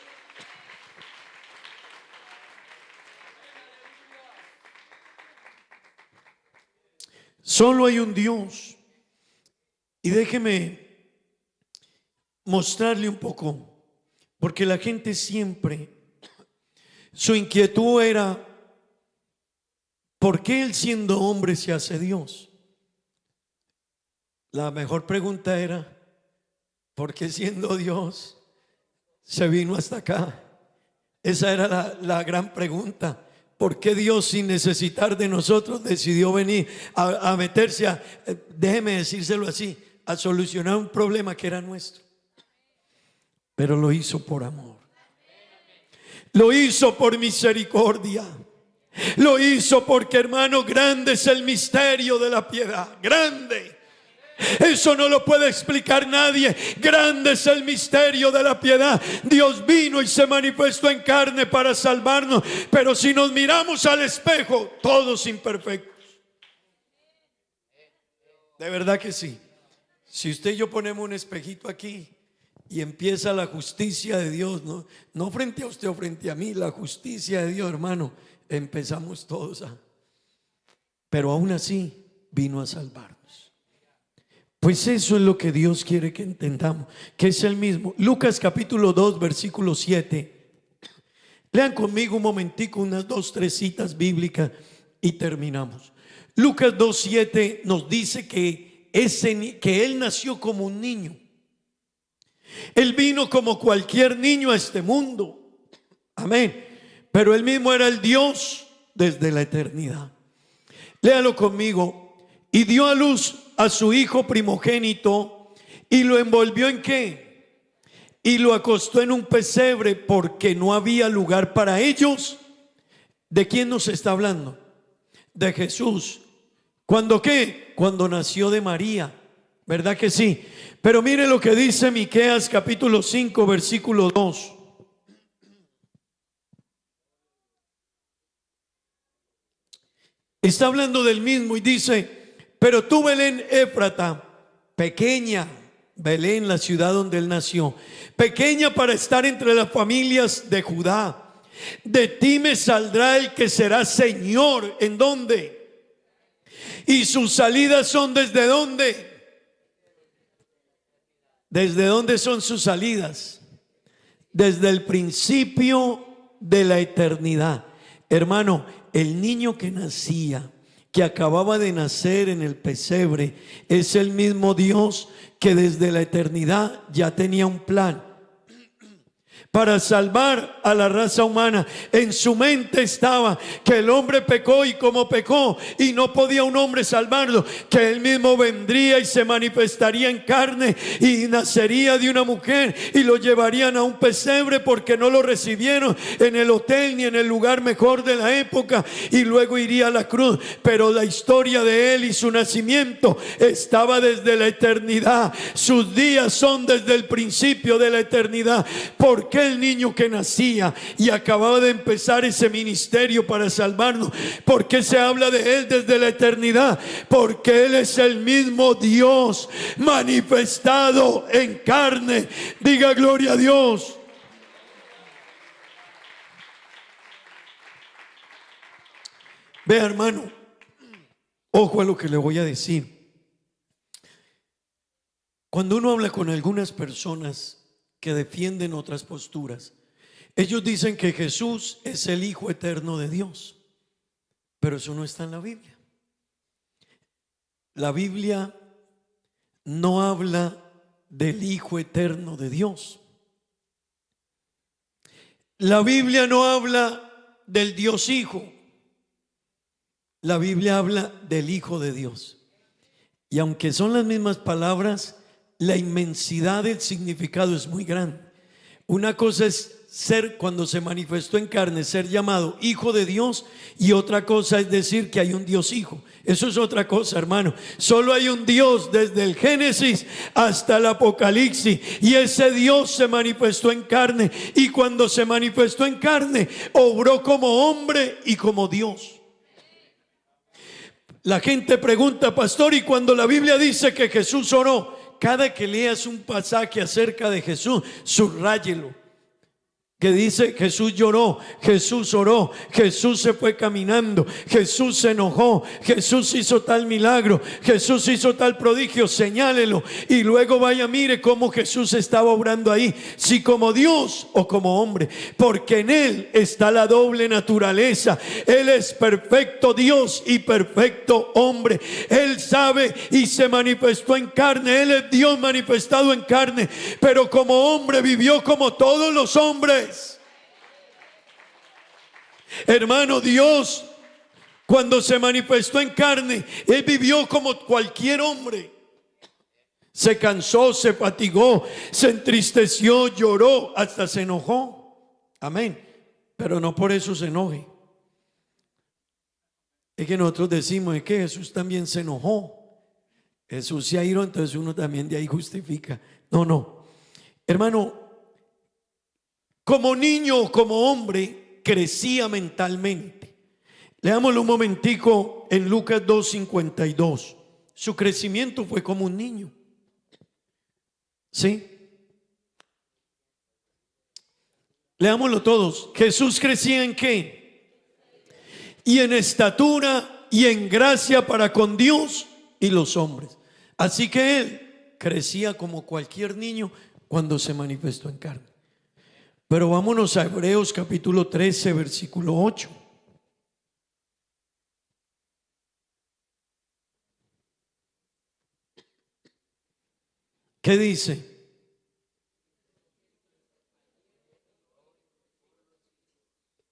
Solo hay un Dios. Y déjeme mostrarle un poco, porque la gente siempre, su inquietud era, ¿por qué él siendo hombre se hace Dios? La mejor pregunta era, ¿por qué siendo Dios se vino hasta acá? Esa era la gran pregunta. ¿Por qué Dios, sin necesitar de nosotros, decidió venir a meterse déjeme decírselo así, a solucionar un problema que era nuestro? Pero lo hizo por amor. Lo hizo por misericordia. Lo hizo porque, hermano, grande es el misterio de la piedad. Grande. Eso no lo puede explicar nadie. Grande es el misterio de la piedad. Dios vino y se manifestó en carne para salvarnos. Pero si nos miramos al espejo, todos imperfectos. De verdad que sí. Si usted y yo ponemos un espejito aquí y empieza la justicia de Dios, no frente a usted o frente a mí, la justicia de Dios, hermano, empezamos todos pero aún así vino a salvarnos. Pues eso es lo que Dios quiere que entendamos, que es el mismo. Lucas capítulo 2 versículo 7. Lean conmigo un momentico unas 2, 3 citas bíblicas y terminamos. Lucas 2:7 nos dice que Él nació como un niño. Él vino como cualquier niño a este mundo. Amén. Pero Él mismo era el Dios desde la eternidad. Léalo conmigo. Y dio a luz a su hijo primogénito ¿Y lo envolvió en qué? Y lo acostó en un pesebre porque no había lugar para ellos. ¿De quién nos está hablando? De Jesús. ¿Cuándo qué? Cuando nació de María. ¿Verdad que sí? Pero mire lo que dice Miqueas capítulo 5 versículo 2. Está hablando del mismo y dice: pero tú, Belén Éfrata, pequeña, Belén, la ciudad donde él nació, pequeña para estar entre las familias de Judá, de ti me saldrá el que será Señor. ¿En dónde? Y sus salidas son ¿desde dónde? ¿Desde dónde son sus salidas? Desde el principio de la eternidad. Hermano, el niño que nacía, que acababa de nacer en el pesebre, es el mismo Dios que desde la eternidad ya tenía un plan para salvar a la raza humana. En su mente estaba que el hombre pecó, y como pecó y no podía un hombre salvarlo, que él mismo vendría y se manifestaría en carne y nacería de una mujer, y lo llevarían a un pesebre porque no lo recibieron en el hotel ni en el lugar mejor de la época, y luego iría a la cruz. Pero la historia de él y su nacimiento estaba desde la eternidad. Sus días son desde el principio de la eternidad. ¿Por qué el niño que nacía y acababa de empezar ese ministerio para salvarnos? ¿Por qué se habla de él desde la eternidad? Porque él es el mismo Dios manifestado en carne. Diga gloria a Dios. Vea, hermano, ojo a lo que le voy a decir. Cuando uno habla con algunas personas que defienden otras posturas, ellos dicen que Jesús es el Hijo eterno de Dios, pero eso no está en la Biblia. La Biblia no habla del Hijo eterno de Dios. La Biblia no habla del Dios Hijo. La Biblia habla del Hijo de Dios. Y aunque son las mismas palabras, la inmensidad del significado es muy grande. Una cosa es ser, cuando se manifestó en carne, ser llamado Hijo de Dios, y otra cosa es decir que hay un Dios Hijo. Eso es otra cosa, hermano. Solo hay un Dios desde el Génesis hasta el Apocalipsis, y ese Dios se manifestó en carne, y cuando se manifestó en carne, obró como hombre y como Dios. La gente pregunta: pastor, ¿y cuando la Biblia dice que Jesús oró? Cada que leas un pasaje acerca de Jesús, subráyelo. Que dice Jesús lloró, Jesús oró, Jesús se fue caminando, Jesús se enojó, Jesús hizo tal milagro, Jesús hizo tal prodigio, señálelo, y luego vaya, mire cómo Jesús estaba obrando ahí, si como Dios o como hombre, porque en él está la doble naturaleza. Él es perfecto Dios y perfecto hombre. Él sabe y se manifestó en carne. Él es Dios manifestado en carne, pero como hombre vivió como todos los hombres. Hermano, Dios, cuando se manifestó en carne, él vivió como cualquier hombre. Se cansó, se fatigó, se entristeció, lloró, hasta se enojó. Amén. Pero no por eso se enoje. Es que nosotros decimos: es que Jesús también se enojó, Jesús se airó, entonces uno también de ahí justifica. No, no, hermano. Como niño, como hombre, crecía mentalmente. Leámoslo un momentico en Lucas 2:52. Su crecimiento fue como un niño. ¿Sí? Leámoslo todos. Jesús crecía ¿en qué? Y en estatura y en gracia para con Dios y los hombres. Así que él crecía como cualquier niño cuando se manifestó en carne. Pero vámonos a Hebreos capítulo 13, versículo 8. ¿Qué dice?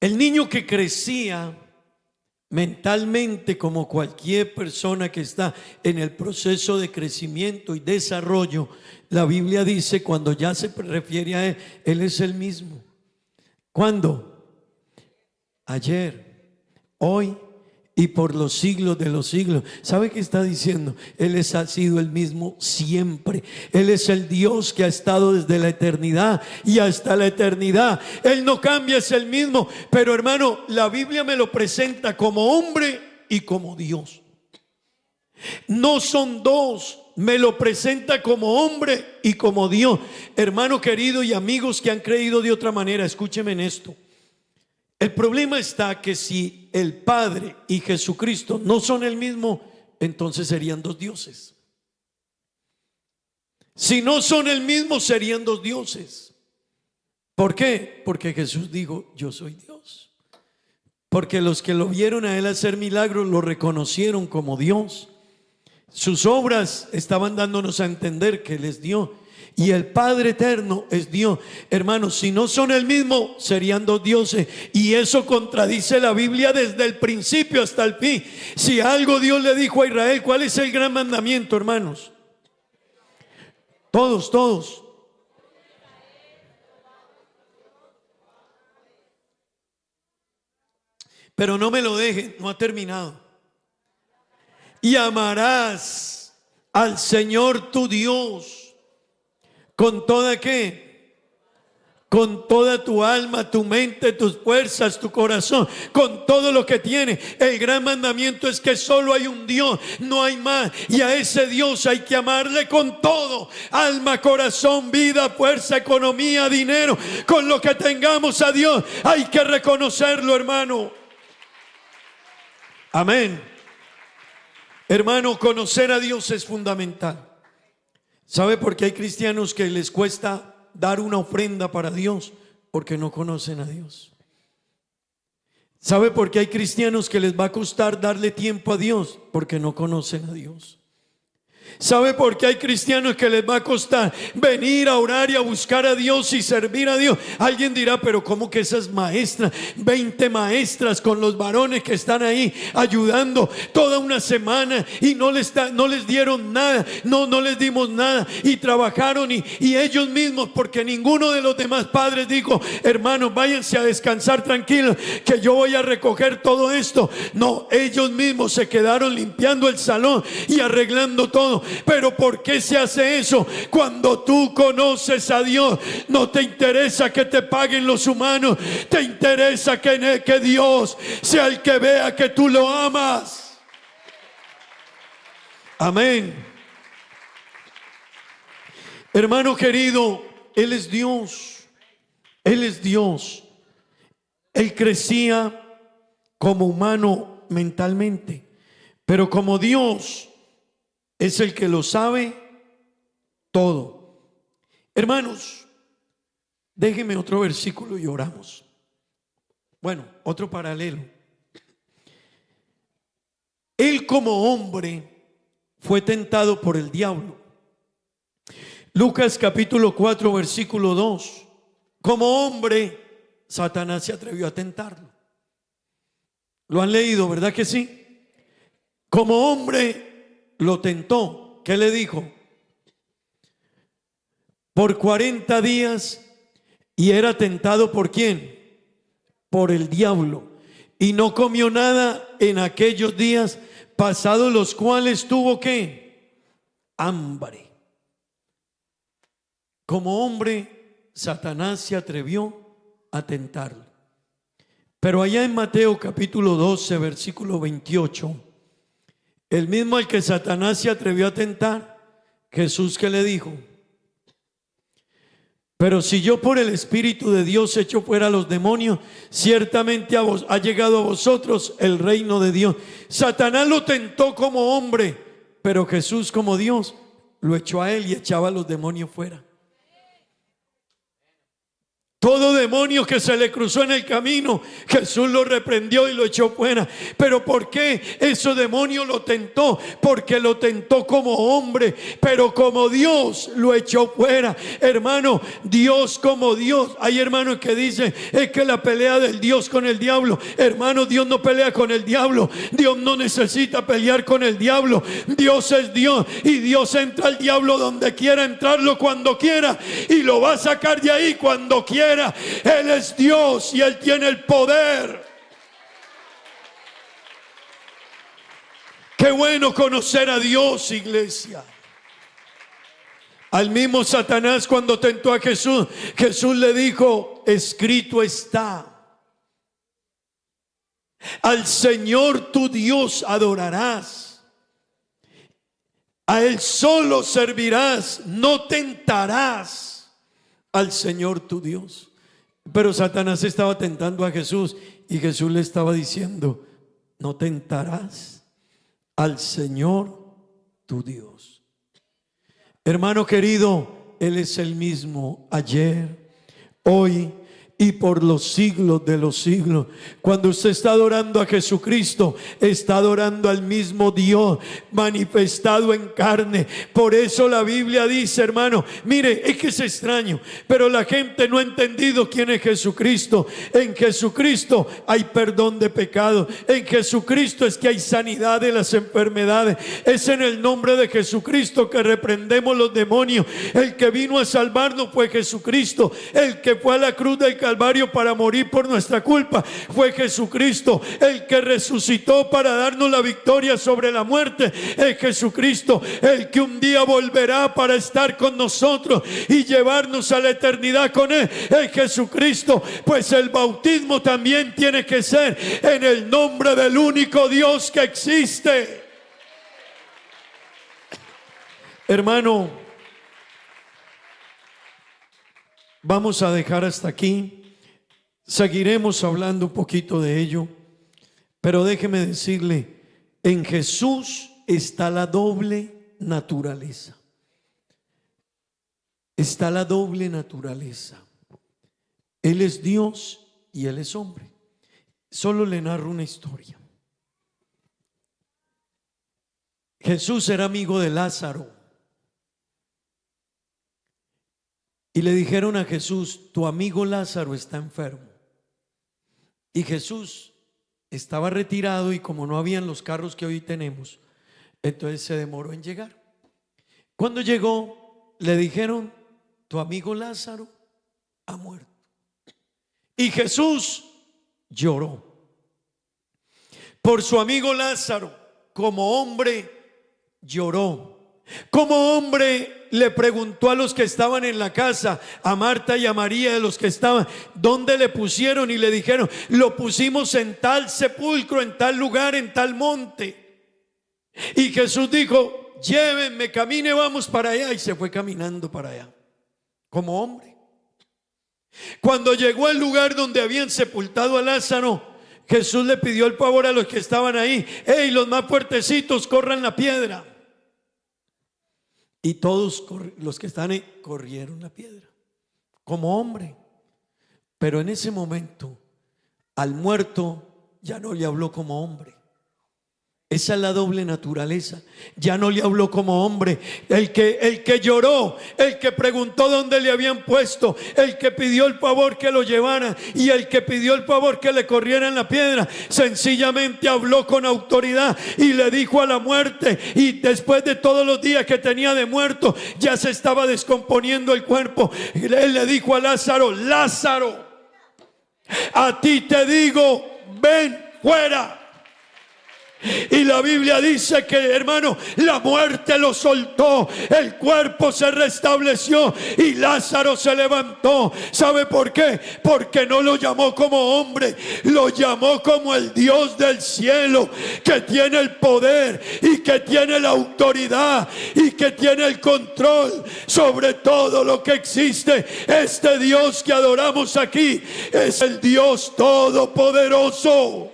El niño que crecía mentalmente, como cualquier persona que está en el proceso de crecimiento y desarrollo, la Biblia dice, cuando ya se refiere a Él es el mismo. ¿Cuándo? Ayer, hoy y por los siglos de los siglos. ¿Sabe qué está diciendo? Él ha sido el mismo siempre. Él es el Dios que ha estado desde la eternidad y hasta la eternidad. Él no cambia, es el mismo. Pero hermano, la Biblia me lo presenta como hombre y como Dios. No son dos. Me lo presenta como hombre y como Dios. Hermano querido y amigos que han creído de otra manera, escúcheme en esto. El problema está que si el Padre y Jesucristo no son el mismo, entonces serían dos dioses. Si no son el mismo, serían dos dioses. ¿Por qué? Porque Jesús dijo, yo soy Dios. Porque los que lo vieron a Él hacer milagros lo reconocieron como Dios. Sus obras estaban dándonos a entender que Él es Dios. Y el Padre eterno es Dios. Hermanos, si no son el mismo, serían dos dioses. Y eso contradice la Biblia desde el principio hasta el fin. Si algo Dios le dijo a Israel, ¿cuál es el gran mandamiento, hermanos? Todos. Pero no me lo dejen, no ha terminado. Y amarás al Señor tu Dios con toda ¿qué? Con toda tu alma, tu mente, tus fuerzas, tu corazón, con todo lo que tiene. El gran mandamiento es que solo hay un Dios, no hay más. Y a ese Dios hay que amarle con todo: alma, corazón, vida, fuerza, economía, dinero. Con lo que tengamos a Dios hay que reconocerlo, hermano. Amén. Hermano, conocer a Dios es fundamental. ¿Sabe por qué hay cristianos que les cuesta dar una ofrenda para Dios? Porque no conocen a Dios. ¿Sabe por qué hay cristianos que les va a costar darle tiempo a Dios? Porque no conocen a Dios. ¿Sabe por qué hay cristianos que les va a costar venir a orar y a buscar a Dios y servir a Dios? Alguien dirá, pero ¿cómo que esas maestras, 20 maestras con los varones que están ahí ayudando toda una semana y no les dieron nada? No les dimos nada y trabajaron y ellos mismos, porque ninguno de los demás padres dijo, hermanos, váyanse a descansar tranquilos que yo voy a recoger todo esto. No, ellos mismos se quedaron limpiando el salón y arreglando todo. Pero ¿por qué se hace eso? Cuando tú conoces a Dios, no te interesa que te paguen los humanos, te interesa que Dios sea el que vea que tú lo amas. Amén. Hermano querido, Él es Dios. Él es Dios. Él crecía como humano mentalmente, pero como Dios es el que lo sabe todo. Hermanos, déjenme otro versículo y oramos. Bueno, otro paralelo. Él como hombre fue tentado por el diablo. Lucas capítulo 4 versículo 2. Como hombre, Satanás se atrevió a tentarlo. Lo han leído, ¿verdad que sí? Como hombre lo tentó. ¿Qué le dijo? Por 40 días. Y era tentado ¿por quién? Por el diablo. Y no comió nada en aquellos días, pasados los cuales tuvo ¿qué? Hambre. Como hombre, Satanás se atrevió a tentarlo. Pero allá en Mateo capítulo 12 versículo 28, el mismo al que Satanás se atrevió a tentar, Jesús que le dijo: pero si yo por el Espíritu de Dios echo fuera a los demonios, ciertamente ha llegado a vosotros el reino de Dios. Satanás lo tentó como hombre, pero Jesús como Dios lo echó a él y echaba a los demonios fuera. Todo demonio que se le cruzó en el camino, Jesús lo reprendió y lo echó fuera. ¿Pero por qué ese demonio lo tentó? Porque lo tentó como hombre, pero como Dios lo echó fuera. Hermano, Dios como Dios. Hay hermanos que dicen, es que la pelea del Dios con el diablo. Hermano, Dios no pelea con el diablo. Dios no necesita pelear con el diablo. Dios es Dios y Dios entra al diablo donde quiera entrarlo, cuando quiera, y lo va a sacar de ahí cuando quiera. Él es Dios y Él tiene el poder. Qué bueno conocer a Dios, iglesia. Al mismo Satanás, cuando tentó a Jesús, Jesús le dijo, escrito está: al Señor tu Dios adorarás, a Él solo servirás, no tentarás al Señor tu Dios. Pero Satanás estaba tentando a Jesús y Jesús le estaba diciendo, no tentarás al Señor tu Dios. Hermano querido, Él es el mismo ayer, hoy y por los siglos de los siglos. Cuando usted está adorando a Jesucristo, está adorando al mismo Dios manifestado en carne. Por eso la Biblia dice, hermano, mire, es que es extraño, pero la gente no ha entendido quién es Jesucristo. En Jesucristo hay perdón de pecados. En Jesucristo es que hay sanidad de las enfermedades. Es en el nombre de Jesucristo que reprendemos los demonios. El que vino a salvarnos fue Jesucristo. El que fue a la cruz del Calvario para morir por nuestra culpa fue Jesucristo. El que resucitó para darnos la victoria sobre la muerte es Jesucristo. El que un día volverá para estar con nosotros y llevarnos a la eternidad con Él es Jesucristo. Pues el bautismo también tiene que ser en el nombre del único Dios que existe. Hermano, vamos a dejar hasta aquí. Seguiremos hablando un poquito de ello, pero déjeme decirle, en Jesús está la doble naturaleza. Está la doble naturaleza. Él es Dios y Él es hombre. Solo le narro una historia. Jesús era amigo de Lázaro. Y le dijeron a Jesús, tu amigo Lázaro está enfermo. Y Jesús estaba retirado y como no habían los carros que hoy tenemos, entonces se demoró en llegar. Cuando llegó, le dijeron, tu amigo Lázaro ha muerto. Y Jesús lloró por su amigo Lázaro. Como hombre lloró. Como hombre le preguntó a los que estaban en la casa, a Marta y a María, de los que estaban, ¿dónde le pusieron? Y le dijeron, lo pusimos en tal sepulcro, en tal lugar, en tal monte. Y Jesús dijo, llévenme, camine, vamos para allá. Y se fue caminando para allá, como hombre. Cuando llegó al lugar donde habían sepultado a Lázaro, Jesús le pidió el favor a los que estaban ahí, hey, los más fuertecitos, corran la piedra. Y todos los que están ahí corrieron la piedra, como hombre. Pero en ese momento, al muerto ya no le habló como hombre. Esa es la doble naturaleza. Ya no le habló como hombre. El que lloró, el que preguntó dónde le habían puesto, el que pidió el favor que lo llevaran y el que pidió el favor que le corrieran la piedra, sencillamente habló con autoridad y le dijo a la muerte. Y después de todos los días que tenía de muerto, ya se estaba descomponiendo el cuerpo. Él le dijo a Lázaro, Lázaro, a ti te digo, ven fuera. Y la Biblia dice que, hermano, la muerte lo soltó, el cuerpo se restableció y Lázaro se levantó. ¿Sabe por qué? Porque no lo llamó como hombre, lo llamó como el Dios del cielo, que tiene el poder y que tiene la autoridad y que tiene el control sobre todo lo que existe. Este Dios que adoramos aquí es el Dios todopoderoso.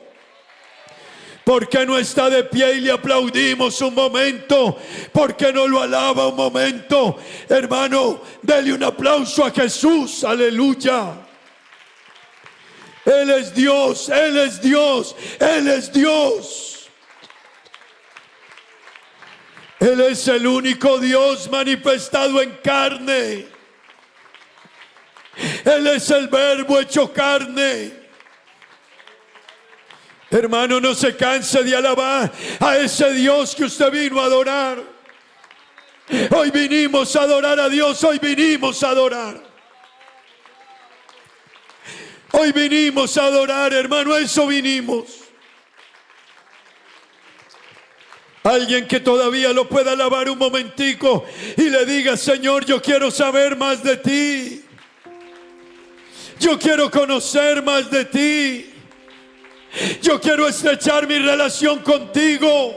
¿Por qué no está de pie y le aplaudimos un momento? ¿Por qué no lo alaba un momento? Hermano, dele un aplauso a Jesús, aleluya. Él es Dios, Él es Dios, Él es Dios. Él es el único Dios manifestado en carne. Él es el Verbo hecho carne. Hermano, no se canse de alabar a ese Dios que usted vino a adorar. Hoy vinimos a adorar a Dios, hoy vinimos a adorar. Hoy vinimos a adorar, hermano, a eso vinimos. Alguien que todavía lo pueda alabar un momentico y le diga: Señor, yo quiero saber más de ti. Yo quiero conocer más de ti. Yo quiero estrechar mi relación contigo.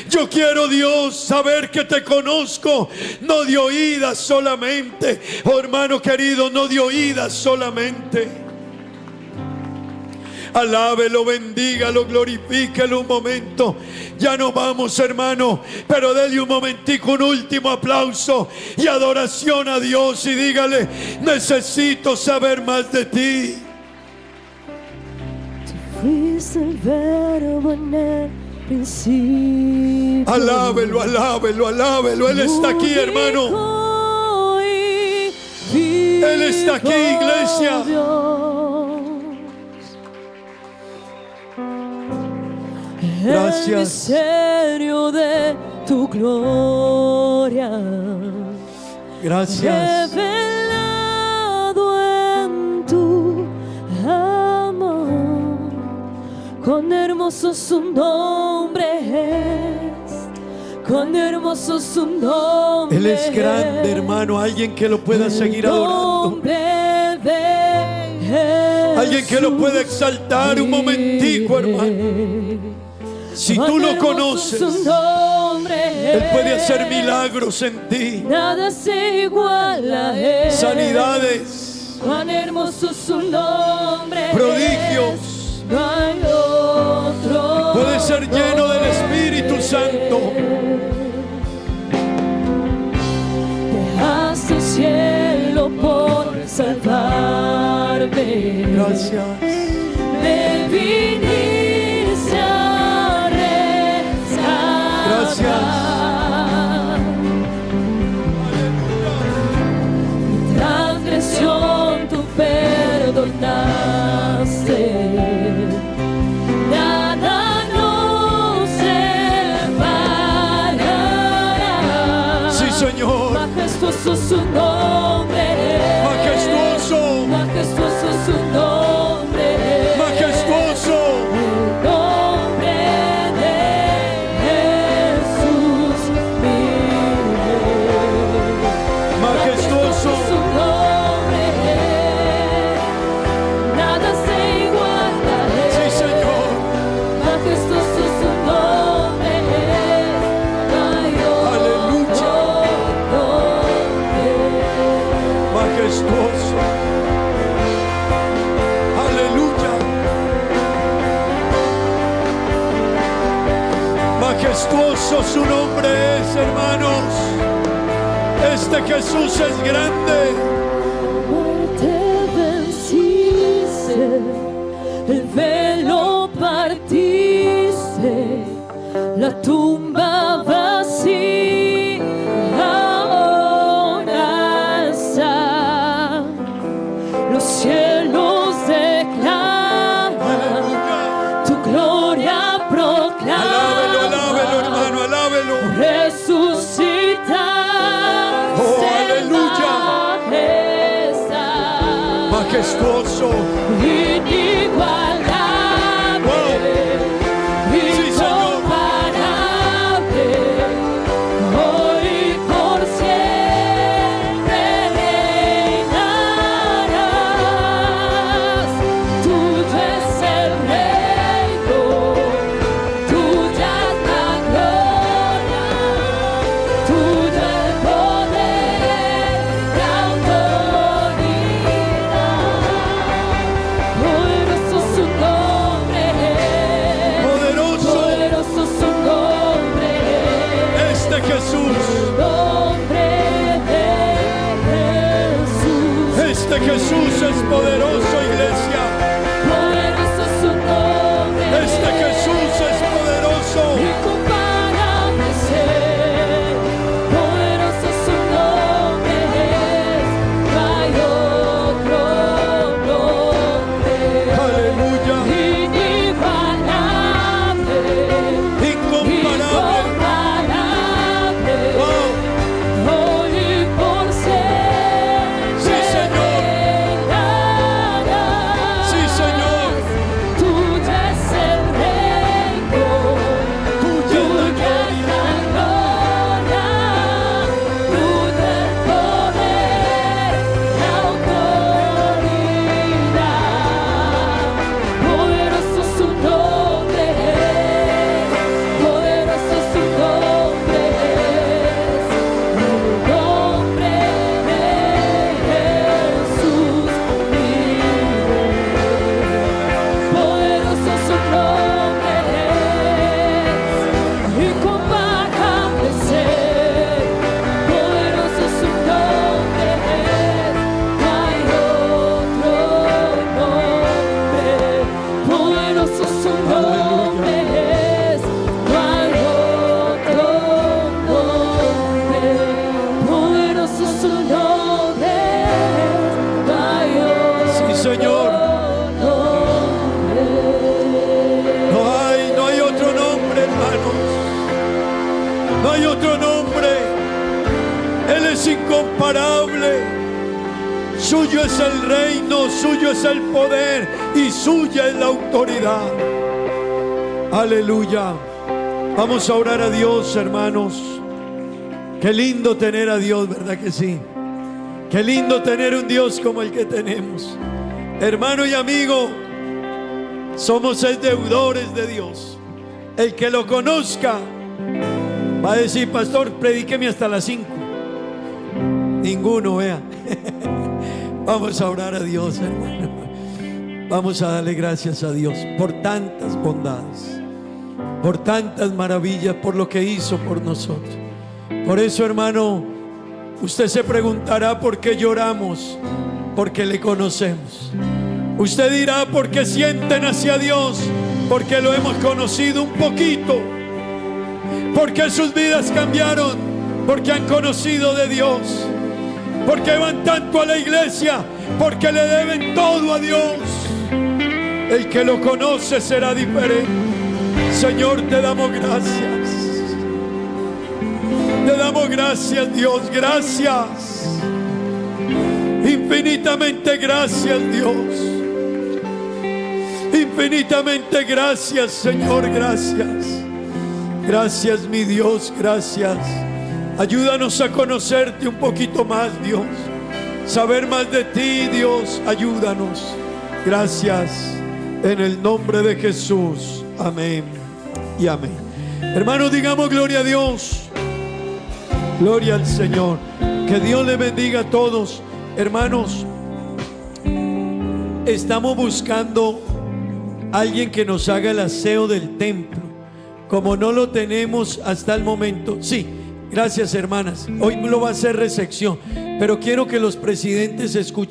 Yo quiero, Dios, saber que te conozco, no de oídas solamente. Oh, hermano querido, no de oídas solamente. Alábelo, bendígalo, glorifíquelo un momento. Ya no vamos, hermano, pero dele un momentico, un último aplauso y adoración a Dios y dígale: necesito saber más de ti. Fuiste el verbo en el principio. Alábelo, alábelo, alábelo. Él está aquí, hermano. Él está aquí, iglesia. Gracias. El misterio de tu gloria. Gracias. Revelado en tu amor. Cuán hermoso su nombre es. Cuán hermoso su nombre. Él es grande, hermano. Alguien que lo pueda seguir adorando. Alguien que lo pueda exaltar un momentico, hermano. Si tú lo conoces, Él puede hacer milagros en ti. Nada se iguala a Él. Sanidades. Cuán hermoso su nombre. Prodigios. No hay otro. Puede ser lleno del Espíritu Santo. Dejaste el cielo por salvarme. Gracias. Me viniste a rescatar. Gracias. Mi transgresión tú perdonaste. Nada nos separará. Sí, Señor. Majestuoso su nombre. Majestuoso. Majestuoso su nombre. Majestuoso. El nombre de Jesús mi Rey. Majestuoso. Su nombre. Nada se iguala a Él. Sí, Señor. Majestuoso su nombre. No hay Aleluya. otro nombre. Majestuoso. Aleluya. Majestuoso su nombre es, hermanos. Este Jesús es grande. Muerte venciste, el velo partiste, la tumba vacía ahora está. Los cielos declaran, tu gloria proclama. Alábelo, alábelo, hermano, alábelo. Resucitar. Oh, aleluya. Majestuoso. Inigualable, incomparable, hoy por siempre reinarás. Tuyo es el reino, tuya es la gloria, tuyo el poder, la autoridad. Poderoso su Jesús es poderoso, iglesia. Poderoso es su nombre. Este Jesús es poderoso. Incomparable ser. Poderoso es su nombre. No hay otro nombre. Aleluya. Inigualable. Incomparable. Wow. Hoy por ser. Sí, Señor. Sí, Señor. Tuyo es el reino. Tuya es la gloria. Tuyo el poder, la autoridad. Poderoso es su nombre. Poderoso es su nombre. El nombre de Jesús vive. Poderoso es su nombre, incomparable ser. Poderoso es su nombre, no hay otro nombre. Poderoso es su nombre, no hay otro nombre. Poderoso es su nombre, no hay otro. Sí, Señor. No hay otro nombre, hermanos. No hay otro nombre. Él es incomparable. Suyo es el reino, suyo es el poder y suya es la autoridad. Aleluya. Vamos a orar a Dios, hermanos. Qué lindo tener a Dios, ¿verdad que sí? Qué lindo tener un Dios como el que tenemos. Hermano y amigo, somos deudores de Dios. El que lo conozca va a decir: pastor, predíqueme hasta las 5. Ninguno, vea. Vamos a orar a Dios, hermano. Vamos a darle gracias a Dios por tantas bondades, por tantas maravillas, por lo que hizo por nosotros. Por eso, hermano, usted se preguntará por qué lloramos. Porque le conocemos. Usted dirá: ¿por qué sienten hacia Dios? Porque lo hemos conocido un poquito. Porque sus vidas cambiaron. Porque han conocido de Dios. Porque van tanto a la iglesia. Porque le deben todo a Dios. El que lo conoce será diferente. Señor, te damos gracias. Te damos gracias, Dios. Gracias. Infinitamente gracias, Dios. Infinitamente gracias, Señor. Gracias. Gracias, mi Dios. Gracias. Ayúdanos a conocerte un poquito más, Dios. Saber más de ti, Dios. Ayúdanos. Gracias. En el nombre de Jesús. Amén y amén. Hermanos, digamos gloria a Dios. Gloria al Señor. Que Dios le bendiga a todos. Hermanos, estamos buscando a alguien que nos haga el aseo del templo. Como no lo tenemos hasta el momento. Sí, gracias, hermanas. Hoy lo va a hacer recepción. Pero quiero que los presidentes escuchen.